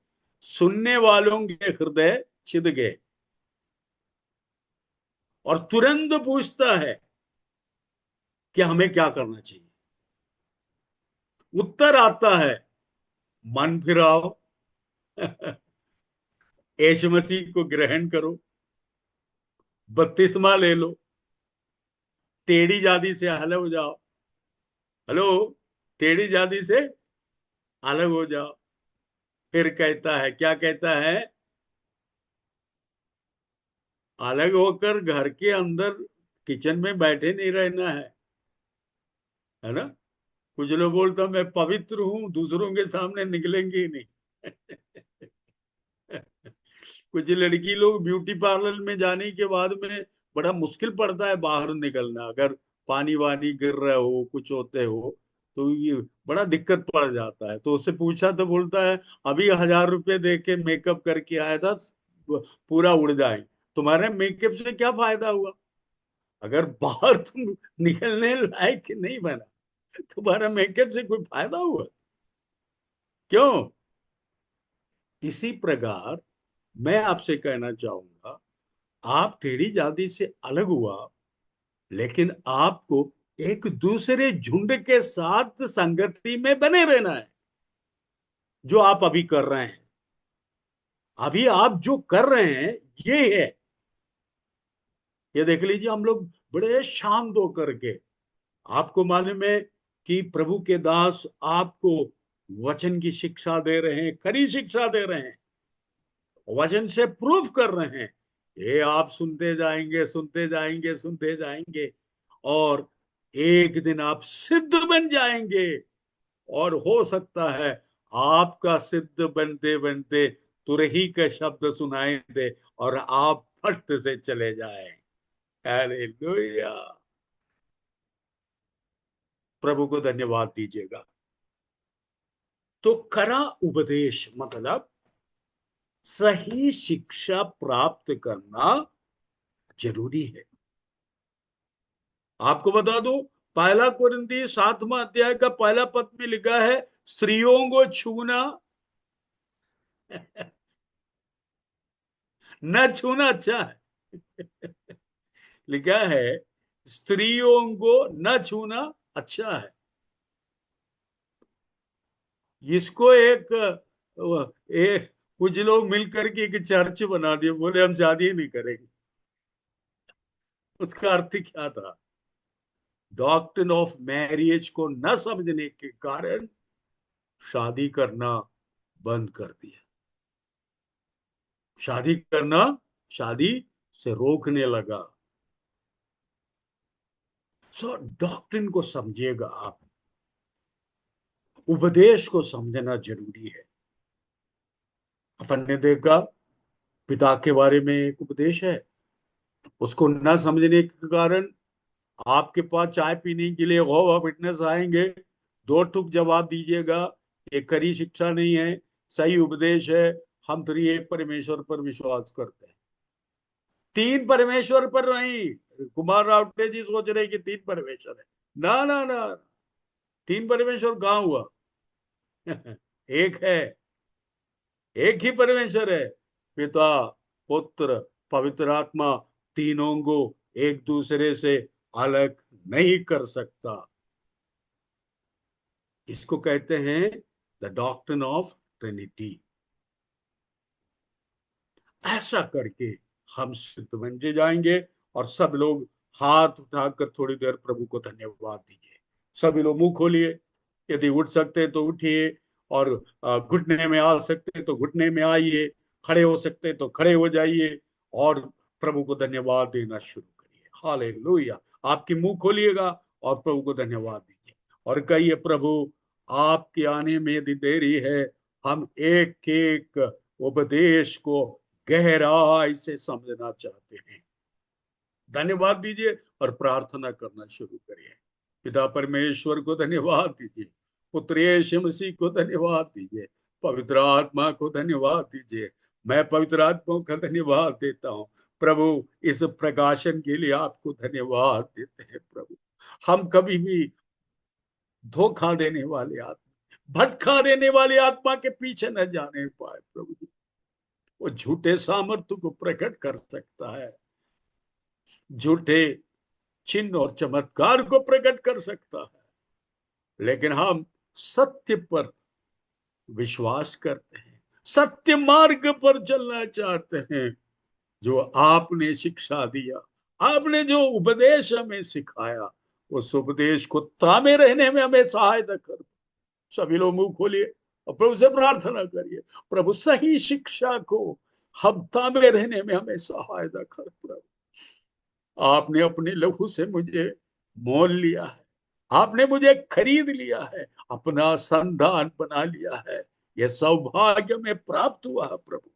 सुनने वालों के हृदय छिद गए और तुरंत पूछता है कि हमें क्या करना चाहिए। उत्तर आता है, मन फिराओ, यीशु मसीह को ग्रहण करो, बपतिस्मा ले लो, टेढ़ी जाति से अलग हो जाओ। हेलो, टेढ़ी जाति से अलग हो जाओ। फिर कहता है, क्या कहता है? अलग होकर घर के अंदर किचन में बैठे नहीं रहना है ना। कुछ लोग बोलते मैं पवित्र हूं, दूसरों के सामने निकलेंगे ही नहीं। कुछ लड़की लोग ब्यूटी पार्लर में जाने के बाद में बड़ा मुश्किल पड़ता है बाहर निकलना, अगर पानी वानी गिर रहा हो, कुछ होते हो तो ये बड़ा दिक्कत पड़ जाता है। तो उससे पूछा तो बोलता है अभी 1000 रुपये दे के मेकअप करके आया था, पूरा उड़ जाए। तुम्हारे मेकअप से क्या फायदा हुआ? अगर बाहर तुम निकलने लायक नहीं बना, तुम्हारा मेकअप से कोई फायदा हुआ? क्यों? इसी प्रकार मैं आपसे कहना चाहूंगा, आप टेढ़ी जाति से अलग हुआ, लेकिन आपको एक दूसरे झुंड के साथ संगति में बने रहना है। जो आप अभी कर रहे हैं, अभी आप जो कर रहे हैं ये है। ये देख लीजिए, हम लोग बड़े शांत होकर के, आपको मालूम है कि प्रभु के दास आपको वचन की शिक्षा दे रहे हैं, खरी शिक्षा दे रहे हैं, वचन से प्रूफ कर रहे हैं। ये आप सुनते जाएंगे, सुनते जाएंगे, सुनते जाएंगे, और एक दिन आप सिद्ध बन जाएंगे। और हो सकता है आपका सिद्ध बनते बनते तुरही का शब्द सुनाई दे और आप फट से चले जाएं। हालेलुया। प्रभु को धन्यवाद दीजिएगा। तो करा उपदेश मतलब सही शिक्षा प्राप्त करना जरूरी है। आपको बता दो, पहला कुरिन्ती 7वां अध्याय का पहला पद में लिखा है स्त्रियों को छूना न छूना अच्छा है। लिखा है स्त्रियों को न छूना अच्छा है। इसको एक कुछ लोग मिलकर के एक चर्च बना दिए, बोले हम शादी नहीं करेंगे। उसका अर्थ क्या था? डॉक्ट्रिन ऑफ मैरिज को न समझने के कारण शादी करना बंद कर दिया। शादी करना, शादी से रोकने लगा। सो डॉक्ट्रिन को समझिएगा आप, उपदेश को समझना जरूरी है। अपन ने देखा पिता के बारे में एक उपदेश है, उसको न समझने के कारण आपके पास चाय पीने के लिए गवाह विटनेस आएंगे, दो टूक जवाब दीजिएगा ये खरी शिक्षा नहीं है, सही उपदेश है, हम तो एक परमेश्वर पर विश्वास करते हैं। तीन परमेश्वर पर नहीं। कुमार रावटे जी सोच रहे कि तीन परमेश्वर है। ना ना ना, तीन परमेश्वर कहाँ हुआ? एक है, एक ही परमेश्वर है, पिता पुत्र पवित्र आत्मा। तीनों को एक दूसरे से अलग नहीं कर सकता। इसको कहते हैं द डॉक्ट्रिन ऑफ ट्रिनिटी। ऐसा करके हम सिद्ध बन जाएंगे। और सब लोग हाथ उठाकर थोड़ी देर प्रभु को धन्यवाद दीजिए। सभी लोग मुंह खोलिए, यदि उठ सकते हैं तो उठिए, और घुटने में आ सकते हैं तो घुटने में आइए, खड़े हो सकते हैं तो खड़े हो जाइए और प्रभु को धन्यवाद देना शुरू करिए। हालेलुया। आपकी मुंह खोलिएगा और प्रभु को धन्यवाद दीजिए और कहिए, प्रभु आपके आने में यदि देरी है, हम एक एक उपदेश को गहराई से समझना चाहते हैं। धन्यवाद दीजिए और प्रार्थना करना शुरू करिए। पिता परमेश्वर को धन्यवाद दीजिए, पुत्र यीशु मसीह को धन्यवाद दीजिए, पवित्र आत्मा को धन्यवाद दीजिए। मैं पवित्र आत्मा का धन्यवाद देता हूँ प्रभु। इस प्रकाशन के लिए आपको धन्यवाद देते हैं प्रभु। हम कभी भी धोखा देने वाले आत्मा, भटका देने वाले आत्मा के पीछे न जाने पाए प्रभु जी। वो झूठे सामर्थ्य को प्रकट कर सकता है, झूठे चिन्ह और चमत्कार को प्रकट कर सकता है, लेकिन हम सत्य पर विश्वास करते हैं, सत्य मार्ग पर चलना चाहते हैं। जो आपने शिक्षा दिया, आपने जो उपदेश हमें सिखाया, उस उपदेश को तामे रहने में हमें सहायता कर। सभी लोग मुंह खोलिए और प्रभु से प्रार्थना करिए, प्रभु सही शिक्षा को हम तामे रहने में हमें सहायता कर। प्रभु आपने अपने लहू से मुझे मोल लिया है, आपने मुझे खरीद लिया है, अपना संतान बना लिया है। यह सौभाग्य में प्राप्त हुआ है प्रभु।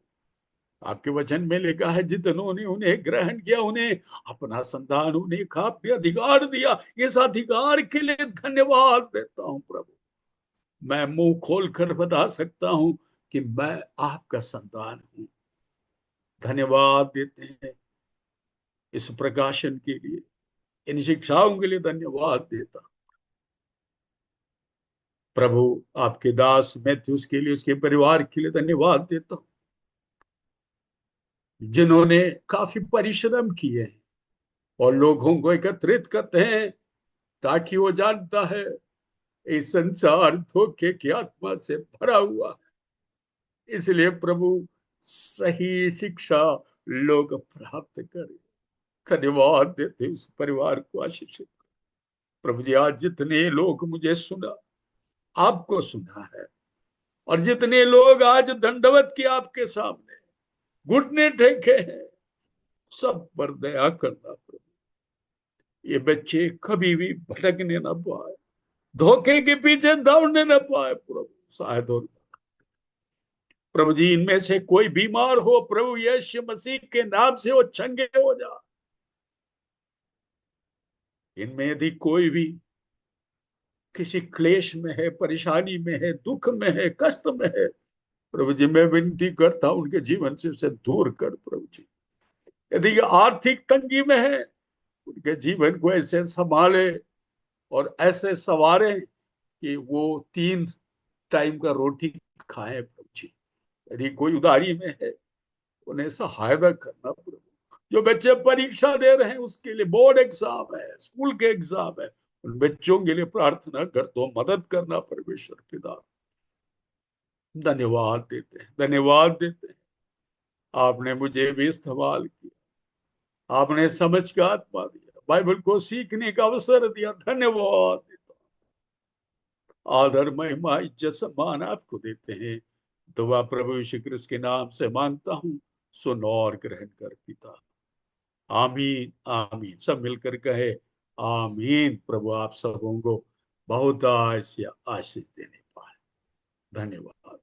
आपके वचन में लिखा है, जितनों ने उन्हें ग्रहण किया, उन्हें अपना संतान, उन्हें काव्य अधिकार दिया। इस अधिकार के लिए धन्यवाद देता हूं प्रभु। मैं मुंह खोल कर बता सकता हूं कि मैं आपका संतान हूं। धन्यवाद देते हैं इस प्रकाशन के लिए, इन शिक्षाओं के लिए धन्यवाद देता प्रभु। आपके दास मैथ्यूस के लिए, उसके परिवार के लिए धन्यवाद देता हूं, जिन्होंने काफी परिश्रम किए हैं और लोगों को एकत्रित करते हैं, ताकि वो जानता है इस संसार धोखे की आत्मा से भरा हुआ है। इसलिए प्रभु सही शिक्षा लोग प्राप्त करें। धन्यवाद देते उस परिवार को आशीषित। प्रभु जी, आज जितने लोग मुझे सुना, आपको सुना है, और जितने लोग आज दंडवत की आपके सामने घुटने टेके हैं, सब पर दया करना प्रभु। ये बच्चे कभी भी भटकने ना पाए, धोखे के पीछे दौड़ने ना पाए प्रभु। शायद और प्रभु जी, इनमें से कोई बीमार हो, प्रभु यीशु मसीह के नाम से वो चंगे हो जा। इनमें यदि कोई भी किसी क्लेश में है, परेशानी में है, दुख में है, कष्ट में है, प्रभु जी मैं विनती करता हूं उनके जीवन से उसे दूर कर प्रभु जी। यदि आर्थिक तंगी में है, उनके जीवन को ऐसे संभाले और ऐसे संवारे कि वो 3 टाइम का रोटी खाए प्रभु जी। यदि कोई उदारी में है, उन्हें सहायता करना प्रभु। जो बच्चे परीक्षा दे रहे हैं उसके लिए, बोर्ड एग्जाम है, स्कूल के एग्जाम है, उन बच्चों के लिए प्रार्थना कर दो, मदद करना परमेश्वर पिता। धन्यवाद देते हैं, धन्यवाद देते हैं। आपने मुझे भी इस्तेमाल किया, आपने समझ का आत्मा दिया, बाइबल को सीखने का अवसर दिया। धन्यवाद देता हूं। आदर महिमा इज्जत सम्मान आपको देते हैं। दुआ प्रभु यीशु क्रिस्त के नाम से मांगता हूं, सुन और ग्रहण कर पिता। आमीन आमीन। सब मिलकर कहे आमीन। प्रभु आप सबों को बहुत आशीष देने पाए। धन्यवाद।